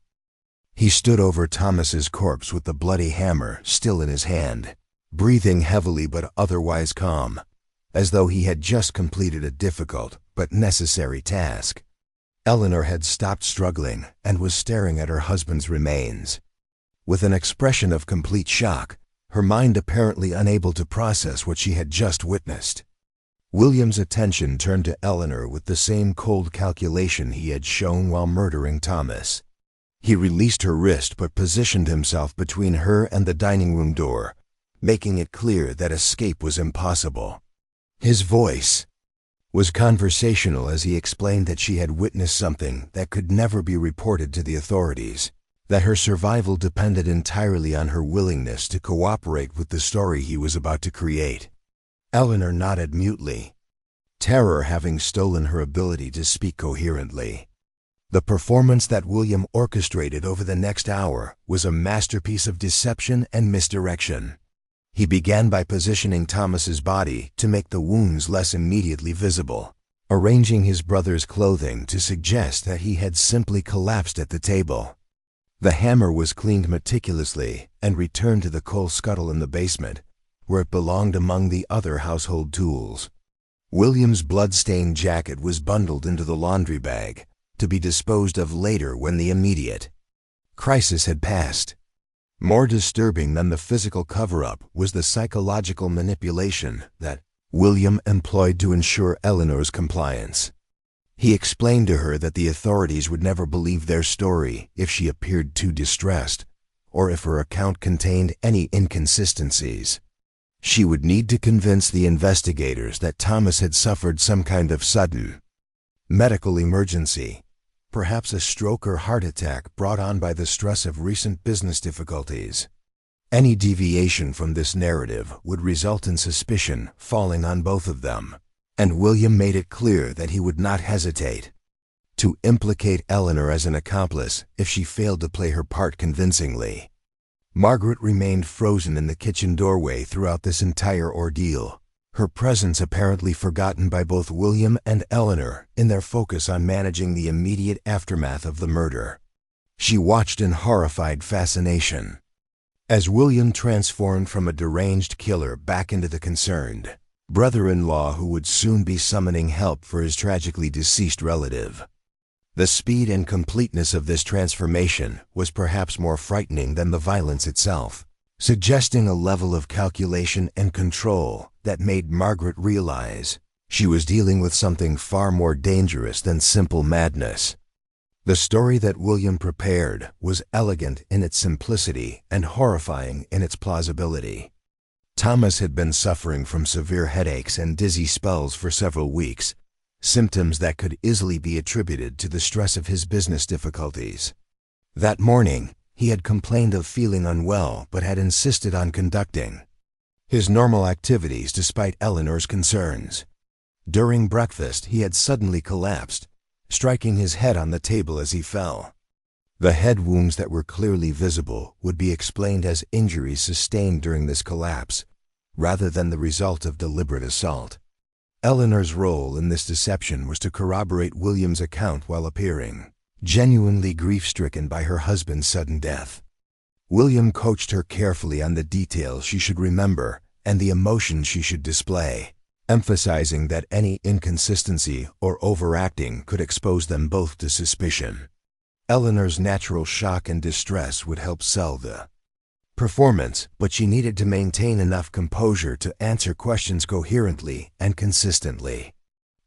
He stood over Thomas's corpse with the bloody hammer still in his hand, breathing heavily but otherwise calm, as though he had just completed a difficult but necessary task. Eleanor had stopped struggling and was staring at her husband's remains, with an expression of complete shock, her mind apparently unable to process what she had just witnessed. William's attention turned to Eleanor with the same cold calculation he had shown while murdering Thomas. He released her wrist but positioned himself between her and the dining room door, making it clear that escape was impossible. His voice was conversational as he explained that she had witnessed something that could never be reported to the authorities, that her survival depended entirely on her willingness to cooperate with the story he was about to create. Eleanor nodded mutely, terror having stolen her ability to speak coherently. The performance that William orchestrated over the next hour was a masterpiece of deception and misdirection. He began by positioning Thomas's body to make the wounds less immediately visible, arranging his brother's clothing to suggest that he had simply collapsed at the table. The hammer was cleaned meticulously and returned to the coal scuttle in the basement, where it belonged among the other household tools. William's blood-stained jacket was bundled into the laundry bag, to be disposed of later when the immediate crisis had passed. More disturbing than the physical cover-up was the psychological manipulation that William employed to ensure Eleanor's compliance. He explained to her that the authorities would never believe their story if she appeared too distressed, or if her account contained any inconsistencies. She would need to convince the investigators that Thomas had suffered some kind of sudden medical emergency, perhaps a stroke or heart attack brought on by the stress of recent business difficulties. Any deviation from this narrative would result in suspicion falling on both of them, and William made it clear that he would not hesitate to implicate Eleanor as an accomplice if she failed to play her part convincingly. Margaret remained frozen in the kitchen doorway throughout this entire ordeal, her presence apparently forgotten by both William and Eleanor in their focus on managing the immediate aftermath of the murder. She watched in horrified fascination as William transformed from a deranged killer back into the concerned brother-in-law who would soon be summoning help for his tragically deceased relative. The speed and completeness of this transformation was perhaps more frightening than the violence itself, suggesting a level of calculation and control that made Margaret realize she was dealing with something far more dangerous than simple madness. The story that William prepared was elegant in its simplicity and horrifying in its plausibility. Thomas had been suffering from severe headaches and dizzy spells for several weeks, symptoms that could easily be attributed to the stress of his business difficulties. That morning, he had complained of feeling unwell but had insisted on conducting his normal activities despite Eleanor's concerns. During breakfast, he had suddenly collapsed, striking his head on the table as he fell. The head wounds that were clearly visible would be explained as injuries sustained during this collapse, rather than the result of deliberate assault. Eleanor's role in this deception was to corroborate William's account while appearing genuinely grief-stricken by her husband's sudden death. William coached her carefully on the details she should remember and the emotion she should display, emphasizing that any inconsistency or overacting could expose them both to suspicion. Eleanor's natural shock and distress would help sell the performance, but she needed to maintain enough composure to answer questions coherently and consistently.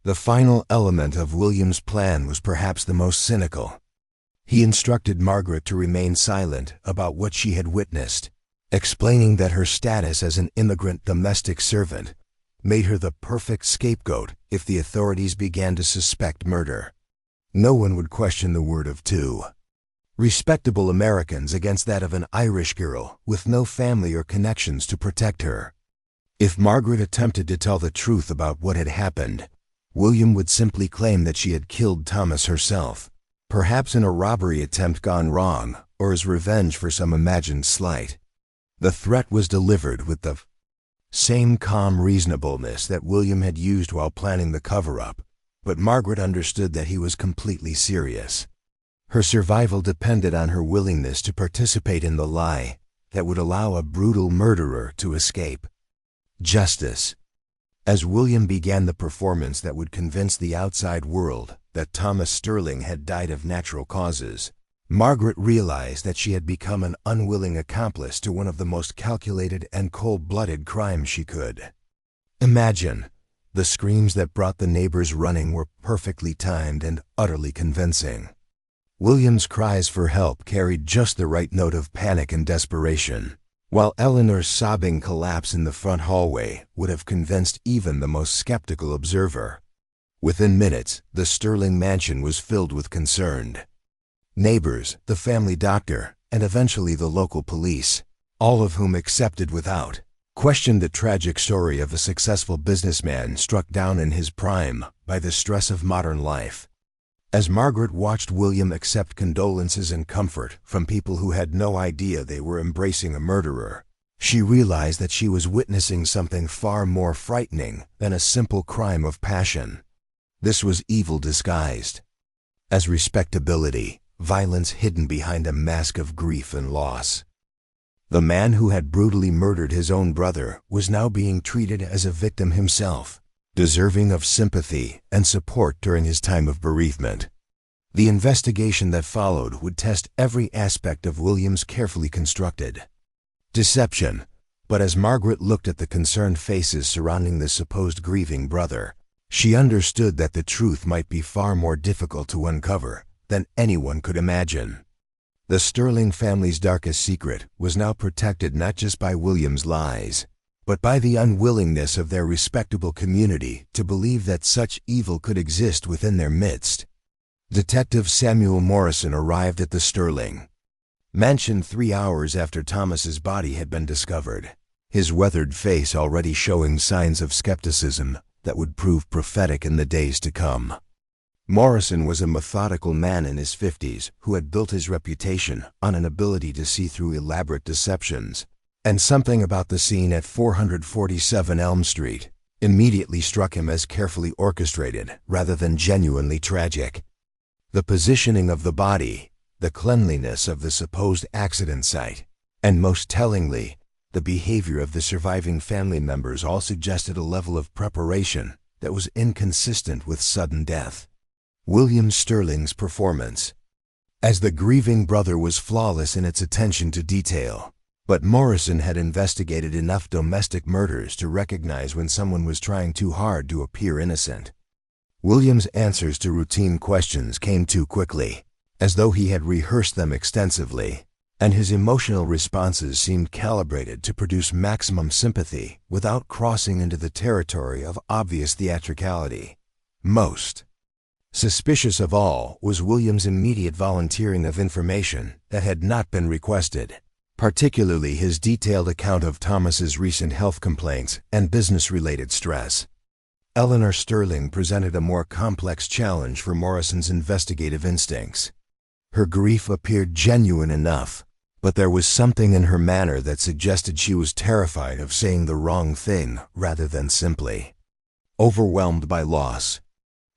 The final element of William's plan was perhaps the most cynical. He instructed Margaret to remain silent about what she had witnessed, explaining that her status as an immigrant domestic servant made her the perfect scapegoat if the authorities began to suspect murder. No one would question the word of two respectable Americans against that of an Irish girl with no family or connections to protect her. If Margaret attempted to tell the truth about what had happened, William would simply claim that she had killed Thomas herself, perhaps in a robbery attempt gone wrong or as revenge for some imagined slight. The threat was delivered with the same calm reasonableness that William had used while planning the cover-up, but Margaret understood that he was completely serious. Her survival depended on her willingness to participate in the lie that would allow a brutal murderer to escape. Justice. As William began the performance that would convince the outside world that Thomas Sterling had died of natural causes, Margaret realized that she had become an unwilling accomplice to one of the most calculated and cold-blooded crimes she could imagine. The screams that brought the neighbors running were perfectly timed and utterly convincing. William's cries for help carried just the right note of panic and desperation, while Eleanor's sobbing collapse in the front hallway would have convinced even the most skeptical observer. Within minutes, the Sterling mansion was filled with concerned neighbors, the family doctor, and eventually the local police, all of whom accepted without question the tragic story of a successful businessman struck down in his prime by the stress of modern life. As Margaret watched William accept condolences and comfort from people who had no idea they were embracing a murderer, she realized that she was witnessing something far more frightening than a simple crime of passion. This was evil disguised as respectability, violence hidden behind a mask of grief and loss. The man who had brutally murdered his own brother was now being treated as a victim himself, deserving of sympathy and support during his time of bereavement. The investigation that followed would test every aspect of William's carefully constructed deception, but as Margaret looked at the concerned faces surrounding the supposed grieving brother, she understood that the truth might be far more difficult to uncover than anyone could imagine. The Sterling family's darkest secret was now protected not just by William's lies, but by the unwillingness of their respectable community to believe that such evil could exist within their midst. Detective Samuel Morrison arrived at the Sterling mansion 3 hours after Thomas's body had been discovered, his weathered face already showing signs of skepticism that would prove prophetic in the days to come. Morrison was a methodical man in his 50s who had built his reputation on an ability to see through elaborate deceptions, and something about the scene at 447 Elm Street immediately struck him as carefully orchestrated rather than genuinely tragic. The positioning of the body, the cleanliness of the supposed accident site, and most tellingly, the behavior of the surviving family members all suggested a level of preparation that was inconsistent with sudden death. William Sterling's performance as the grieving brother was flawless in its attention to detail, but Morrison had investigated enough domestic murders to recognize when someone was trying too hard to appear innocent. William's answers to routine questions came too quickly, as though he had rehearsed them extensively, and his emotional responses seemed calibrated to produce maximum sympathy without crossing into the territory of obvious theatricality. Most suspicious of all was William's immediate volunteering of information that had not been requested. particularly his detailed account of Thomas's recent health complaints and business-related stress. Eleanor Sterling presented a more complex challenge for Morrison's investigative instincts. Her grief appeared genuine enough, but there was something in her manner that suggested she was terrified of saying the wrong thing rather than simply overwhelmed by loss.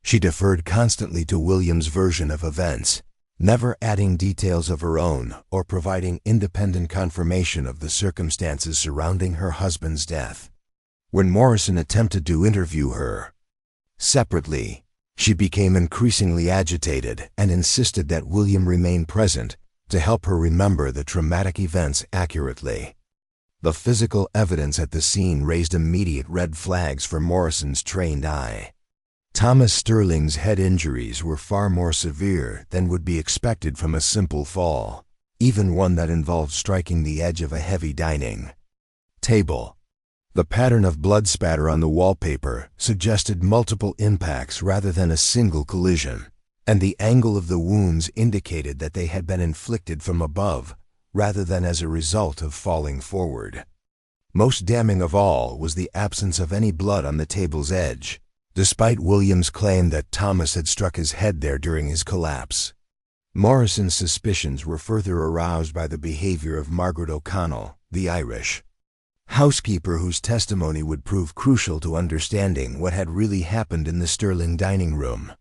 She deferred constantly to William's version of events, never adding details of her own or providing independent confirmation of the circumstances surrounding her husband's death. When Morrison attempted to interview her separately, she became increasingly agitated and insisted that William remain present to help her remember the traumatic events accurately. The physical evidence at the scene raised immediate red flags for Morrison's trained eye. Thomas Sterling's head injuries were far more severe than would be expected from a simple fall, even one that involved striking the edge of a heavy dining table. The pattern of blood spatter on the wallpaper suggested multiple impacts rather than a single collision, and the angle of the wounds indicated that they had been inflicted from above rather than as a result of falling forward. Most damning of all was the absence of any blood on the table's edge, despite William's claim that Thomas had struck his head there during his collapse. Morrison's suspicions were further aroused by the behavior of Margaret O'Connell, the Irish housekeeper whose testimony would prove crucial to understanding what had really happened in the Sterling dining room.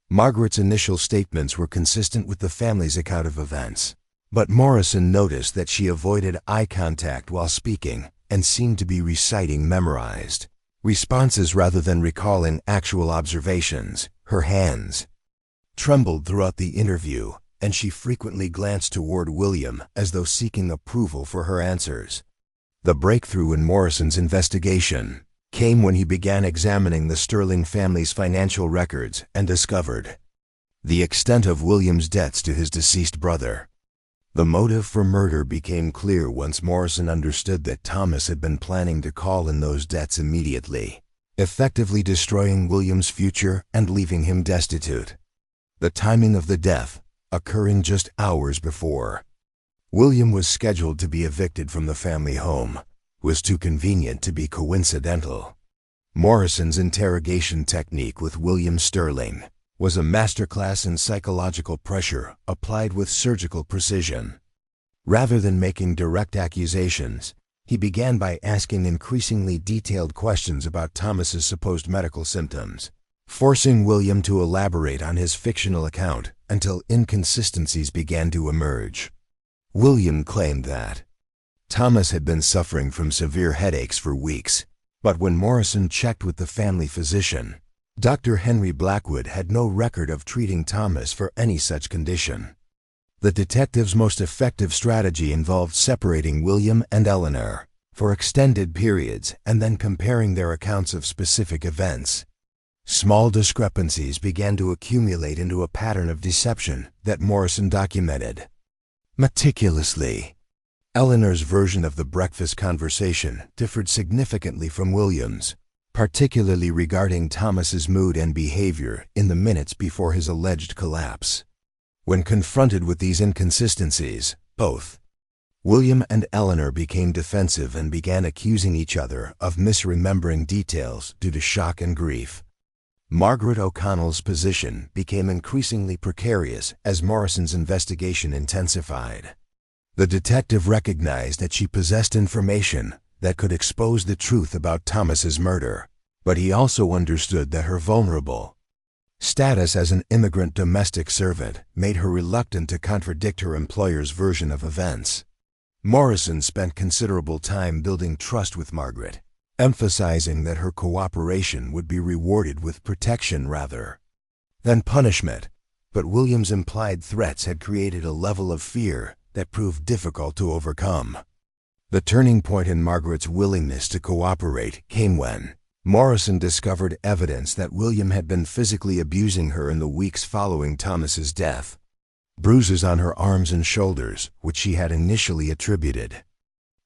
Margaret's initial statements were consistent with the family's account of events, but Morrison noticed that she avoided eye contact while speaking and seemed to be reciting memorized responses rather than recalling actual observations. Her hands trembled throughout the interview, and she frequently glanced toward William as though seeking approval for her answers. The breakthrough in Morrison's investigation came when he began examining the Sterling family's financial records and discovered the extent of William's debts to his deceased brother. The motive for murder became clear once Morrison understood that Thomas had been planning to call in those debts immediately, effectively destroying William's future and leaving him destitute. The timing of the death, occurring just hours before William was scheduled to be evicted from the family home, was too convenient to be coincidental. Morrison's interrogation technique with William Sterling was a masterclass in psychological pressure applied with surgical precision. Rather than making direct accusations, he began by asking increasingly detailed questions about Thomas's supposed medical symptoms, forcing William to elaborate on his fictional account until inconsistencies began to emerge. William claimed that Thomas had been suffering from severe headaches for weeks, but when Morrison checked with the family physician, Dr. Henry Blackwood had no record of treating Thomas for any such condition. The detective's most effective strategy involved separating William and Eleanor for extended periods and then comparing their accounts of specific events. Small discrepancies began to accumulate into a pattern of deception that Morrison documented meticulously. Eleanor's version of the breakfast conversation differed significantly from William's, particularly regarding Thomas's mood and behavior in the minutes before his alleged collapse. When confronted with these inconsistencies, both William and Eleanor became defensive and began accusing each other of misremembering details due to shock and grief. Margaret O'Connell's position became increasingly precarious as Morrison's investigation intensified. The detective recognized that she possessed information that could expose the truth about Thomas's murder, but he also understood that her vulnerable status as an immigrant domestic servant made her reluctant to contradict her employer's version of events. Morrison spent considerable time building trust with Margaret, emphasizing that her cooperation would be rewarded with protection rather than punishment, but William's implied threats had created a level of fear that proved difficult to overcome. The turning point in Margaret's willingness to cooperate came when Morrison discovered evidence that William had been physically abusing her in the weeks following Thomas's death. Bruises on her arms and shoulders, which she had initially attributed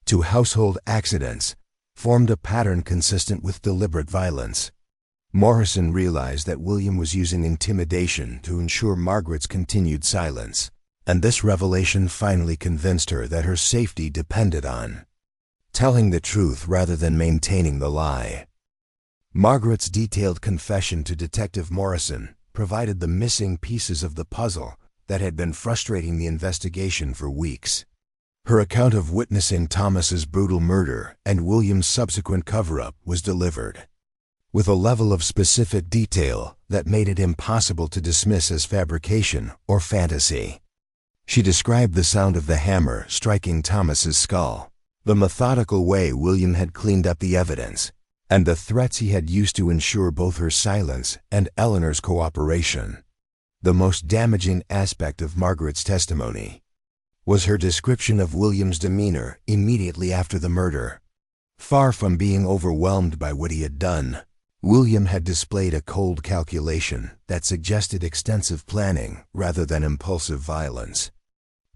to household accidents, formed a pattern consistent with deliberate violence. Morrison realized that William was using intimidation to ensure Margaret's continued silence, and this revelation finally convinced her that her safety depended on telling the truth rather than maintaining the lie. Margaret's detailed confession to Detective Morrison provided the missing pieces of the puzzle that had been frustrating the investigation for weeks. Her account of witnessing Thomas's brutal murder and William's subsequent cover-up was delivered with a level of specific detail that made it impossible to dismiss as fabrication or fantasy. She described the sound of the hammer striking Thomas's skull, the methodical way William had cleaned up the evidence, and the threats he had used to ensure both her silence and Eleanor's cooperation. The most damaging aspect of Margaret's testimony was her description of William's demeanor immediately after the murder. Far from being overwhelmed by what he had done, William had displayed a cold calculation that suggested extensive planning rather than impulsive violence.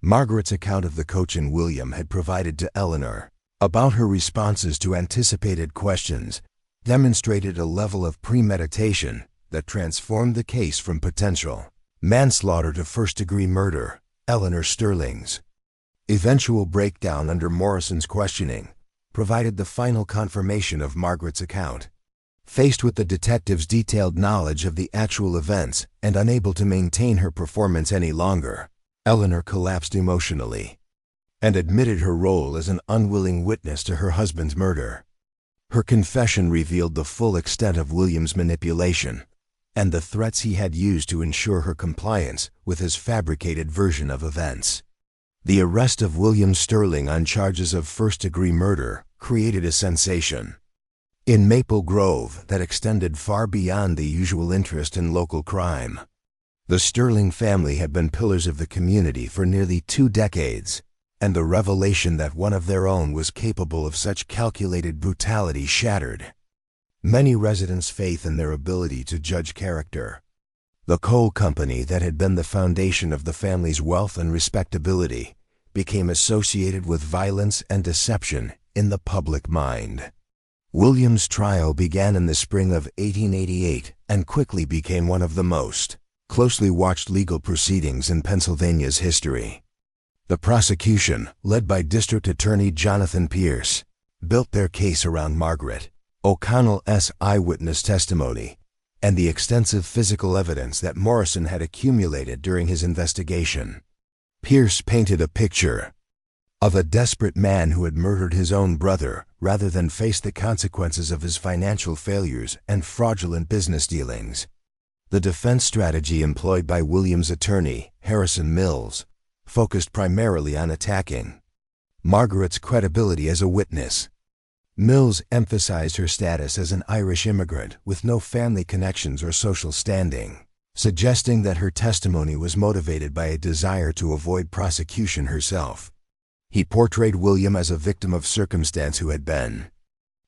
Margaret's account of the coaching William had provided to Eleanor about her responses to anticipated questions demonstrated a level of premeditation that transformed the case from potential manslaughter to first-degree murder. Eleanor Sterling's eventual breakdown under Morrison's questioning provided the final confirmation of Margaret's account. Faced with the detective's detailed knowledge of the actual events and unable to maintain her performance any longer, Eleanor collapsed emotionally and admitted her role as an unwilling witness to her husband's murder. Her confession revealed the full extent of William's manipulation and the threats he had used to ensure her compliance with his fabricated version of events. The arrest of William Sterling on charges of first-degree murder created a sensation in Maple Grove that extended far beyond the usual interest in local crime. The Sterling family had been pillars of the community for nearly 2 decades, and the revelation that one of their own was capable of such calculated brutality shattered many residents' faith in their ability to judge character. The coal company that had been the foundation of the family's wealth and respectability became associated with violence and deception in the public mind. William's trial began in the spring of 1888 and quickly became one of the most closely watched legal proceedings in Pennsylvania's history. The prosecution, led by District Attorney Jonathan Pierce, built their case around Margaret O'Connell's eyewitness testimony and the extensive physical evidence that Morrison had accumulated during his investigation. Pierce painted a picture of a desperate man who had murdered his own brother rather than face the consequences of his financial failures and fraudulent business dealings. The defense strategy employed by William's attorney, Harrison Mills, focused primarily on attacking Margaret's credibility as a witness. Mills emphasized her status as an Irish immigrant with no family connections or social standing, suggesting that her testimony was motivated by a desire to avoid prosecution herself. He portrayed William as a victim of circumstance who had been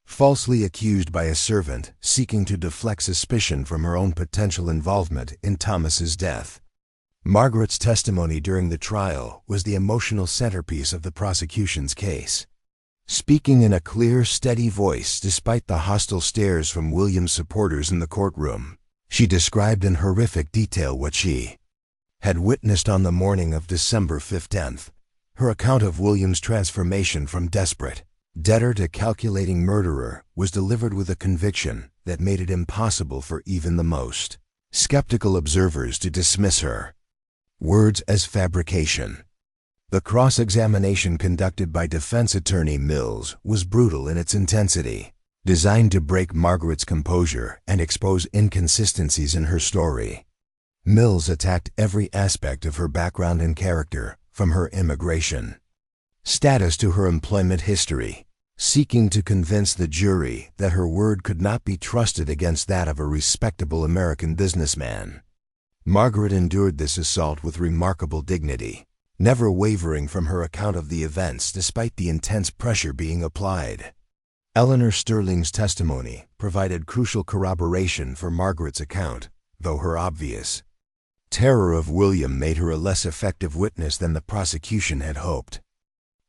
falsely accused by a servant seeking to deflect suspicion from her own potential involvement in Thomas's death. Margaret's testimony during the trial was the emotional centerpiece of the prosecution's case. Speaking in a clear, steady voice despite the hostile stares from William's supporters in the courtroom, she described in horrific detail what she had witnessed on the morning of December 15th. Her account of William's transformation from desperate debtor to calculating murderer was delivered with a conviction that made it impossible for even the most skeptical observers to dismiss her words as fabrication. The cross-examination conducted by defense attorney Mills was brutal in its intensity, designed to break Margaret's composure and expose inconsistencies in her story. Mills attacked every aspect of her background and character, from her immigration status to her employment history, seeking to convince the jury that her word could not be trusted against that of a respectable American businessman. Margaret endured this assault with remarkable dignity, never wavering from her account of the events despite the intense pressure being applied. Eleanor Sterling's testimony provided crucial corroboration for Margaret's account, though her obvious terror of William made her a less effective witness than the prosecution had hoped.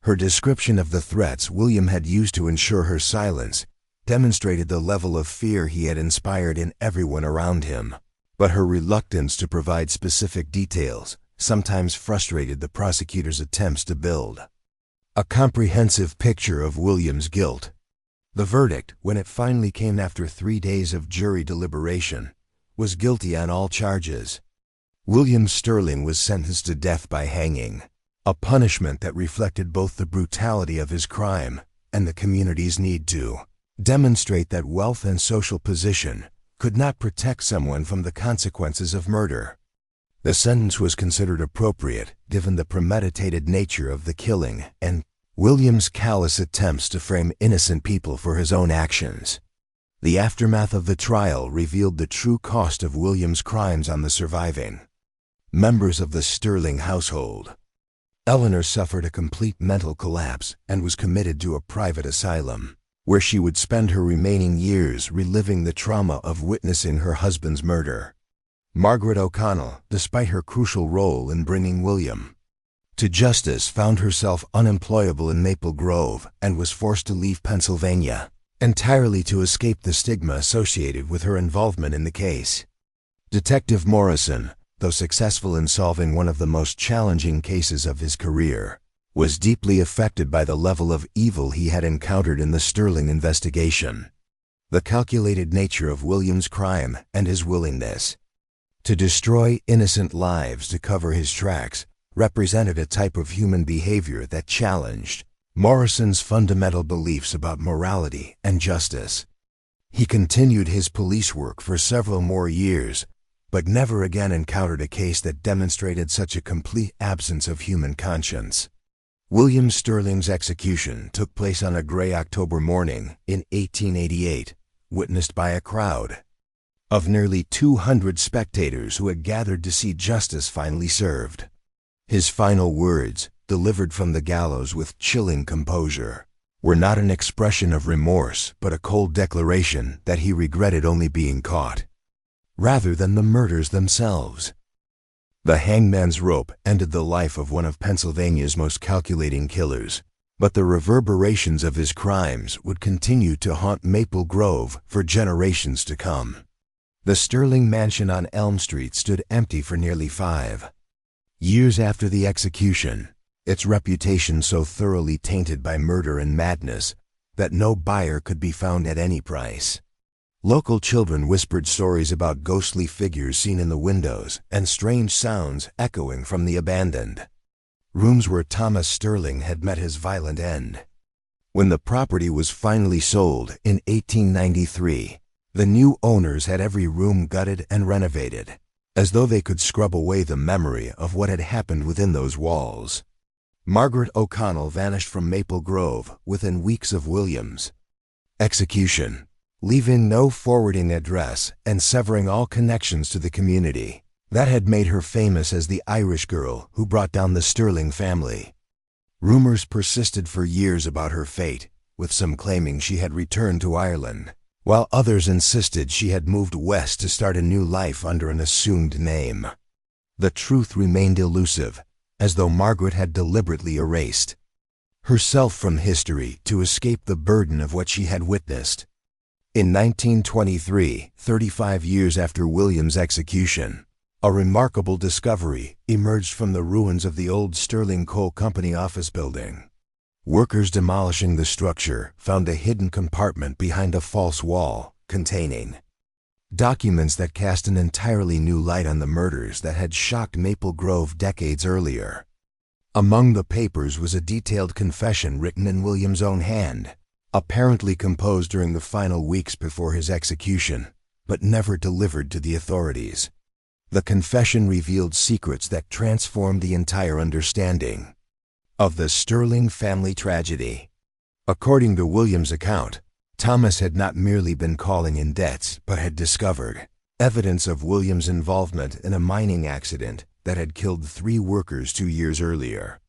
Her description of the threats William had used to ensure her silence demonstrated the level of fear he had inspired in everyone around him, but her reluctance to provide specific details sometimes frustrated the prosecutor's attempts to build a comprehensive picture of Williams' guilt. The verdict, when it finally came after 3 days of jury deliberation, was guilty on all charges. William Sterling was sentenced to death by hanging, a punishment that reflected both the brutality of his crime and the community's need to demonstrate that wealth and social position could not protect someone from the consequences of murder. The sentence was considered appropriate given the premeditated nature of the killing and Williams' callous attempts to frame innocent people for his own actions. The aftermath of the trial revealed the true cost of Williams' crimes on the surviving members of the Sterling household. Eleanor suffered a complete mental collapse and was committed to a private asylum, where she would spend her remaining years reliving the trauma of witnessing her husband's murder. Margaret O'Connell, despite her crucial role in bringing William to justice, found herself unemployable in Maple Grove and was forced to leave Pennsylvania entirely to escape the stigma associated with her involvement in the case. Detective Morrison, though successful in solving one of the most challenging cases of his career, was deeply affected by the level of evil he had encountered in the Sterling investigation. The calculated nature of Williams' crime and his willingness to destroy innocent lives to cover his tracks represented a type of human behavior that challenged Morrison's fundamental beliefs about morality and justice. He continued his police work for several more years, but never again encountered a case that demonstrated such a complete absence of human conscience. William Sterling's execution took place on a gray October morning in 1888, witnessed by a crowd of nearly 200 spectators who had gathered to see justice finally served. His final words, delivered from the gallows with chilling composure, were not an expression of remorse but a cold declaration that he regretted only being caught, rather than the murders themselves. The hangman's rope ended the life of one of Pennsylvania's most calculating killers, but the reverberations of his crimes would continue to haunt Maple Grove for generations to come. The Sterling mansion on Elm Street stood empty for nearly 5 years after the execution, its reputation so thoroughly tainted by murder and madness that no buyer could be found at any price. Local children whispered stories about ghostly figures seen in the windows and strange sounds echoing from the abandoned rooms where Thomas Sterling had met his violent end. When the property was finally sold in 1893, the new owners had every room gutted and renovated, as though they could scrub away the memory of what had happened within those walls. Margaret O'Connell vanished from Maple Grove within weeks of Williams' execution, leaving no forwarding address and severing all connections to the community that had made her famous as the Irish girl who brought down the Sterling family. Rumors persisted for years about her fate, with some claiming she had returned to Ireland, while others insisted she had moved west to start a new life under an assumed name. The truth remained elusive, as though Margaret had deliberately erased herself from history to escape the burden of what she had witnessed. In 1923, 35 years after Williams' execution, a remarkable discovery emerged from the ruins of the old Sterling Coal Company office building. Workers demolishing the structure found a hidden compartment behind a false wall containing documents that cast an entirely new light on the murders that had shocked Maple Grove decades earlier. Among the papers was a detailed confession written in Williams' own hand, apparently composed during the final weeks before his execution, but never delivered to the authorities. The confession revealed secrets that transformed the entire understanding of the Sterling family tragedy. According to Williams' account, Thomas had not merely been calling in debts, but had discovered evidence of Williams' involvement in a mining accident that had killed 3 workers 2 years earlier.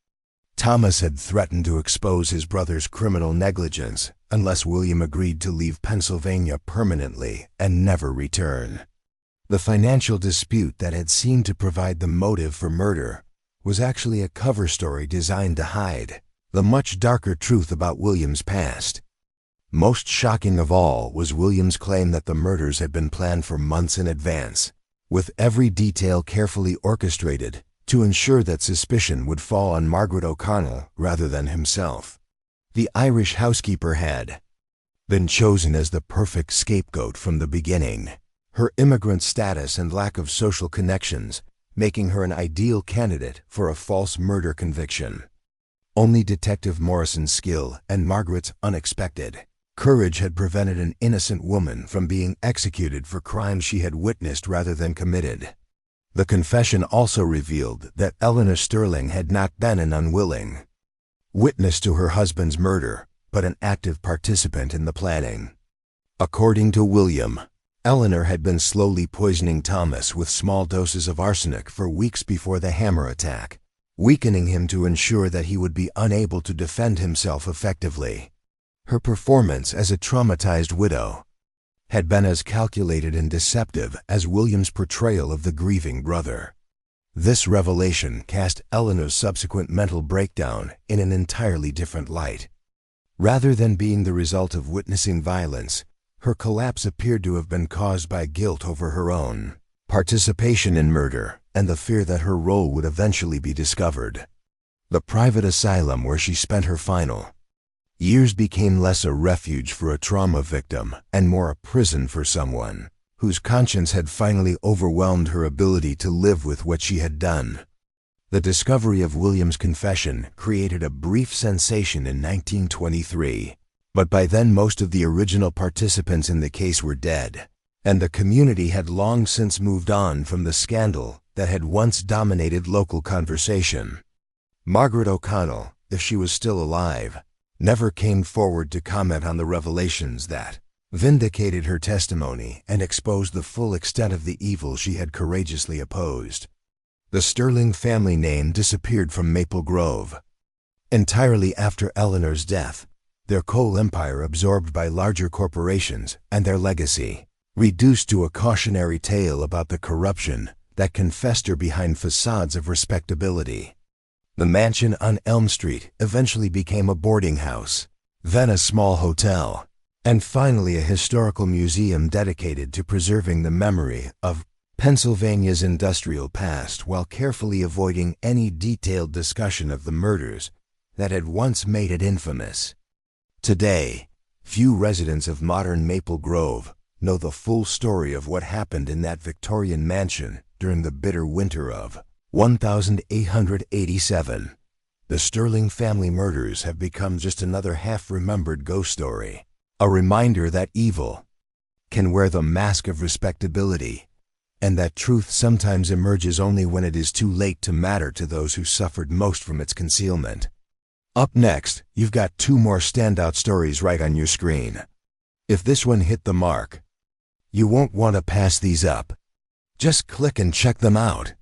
Thomas had threatened to expose his brother's criminal negligence unless William agreed to leave Pennsylvania permanently and never return. The financial dispute that had seemed to provide the motive for murder was actually a cover story designed to hide the much darker truth about Williams' past. Most shocking of all was Williams' claim that the murders had been planned for months in advance, with every detail carefully orchestrated to ensure that suspicion would fall on Margaret O'Connell rather than himself. The Irish housekeeper had been chosen as the perfect scapegoat from the beginning, her immigrant status and lack of social connections making her an ideal candidate for a false murder conviction. Only Detective Morrison's skill and Margaret's unexpected courage had prevented an innocent woman from being executed for crimes she had witnessed rather than committed. The confession also revealed that Eleanor Sterling had not been an unwilling witness to her husband's murder, but an active participant in the planning. According to William, Eleanor had been slowly poisoning Thomas with small doses of arsenic for weeks before the hammer attack, weakening him to ensure that he would be unable to defend himself effectively. Her performance as a traumatized widow had been as calculated and deceptive as William's portrayal of the grieving brother. This revelation cast Eleanor's subsequent mental breakdown in an entirely different light. Rather than being the result of witnessing violence, her collapse appeared to have been caused by guilt over her own participation in murder and the fear that her role would eventually be discovered. The private asylum where she spent her final years became less a refuge for a trauma victim and more a prison for someone whose conscience had finally overwhelmed her ability to live with what she had done. The discovery of William's confession created a brief sensation in 1923, but by then most of the original participants in the case were dead, and the community had long since moved on from the scandal that had once dominated local conversation. Margaret O'Connell, if she was still alive, never came forward to comment on the revelations that vindicated her testimony and exposed the full extent of the evil she had courageously opposed. The Sterling family name disappeared from Maple Grove entirely after Eleanor's death, their coal empire absorbed by larger corporations and their legacy reduced to a cautionary tale about the corruption that can fester behind facades of respectability. The mansion on Elm Street eventually became a boarding house, then a small hotel, and finally a historical museum dedicated to preserving the memory of Pennsylvania's industrial past while carefully avoiding any detailed discussion of the murders that had once made it infamous. Today, few residents of modern Maple Grove know the full story of what happened in that Victorian mansion during the bitter winter of 1887. The Sterling family murders have become just another half-remembered ghost story, a reminder that evil can wear the mask of respectability, and that truth sometimes emerges only when it is too late to matter to those who suffered most from its concealment. Up next, you've got two more standout stories right on your screen. If this one hit the mark, you won't want to pass these up. Just click and check them out.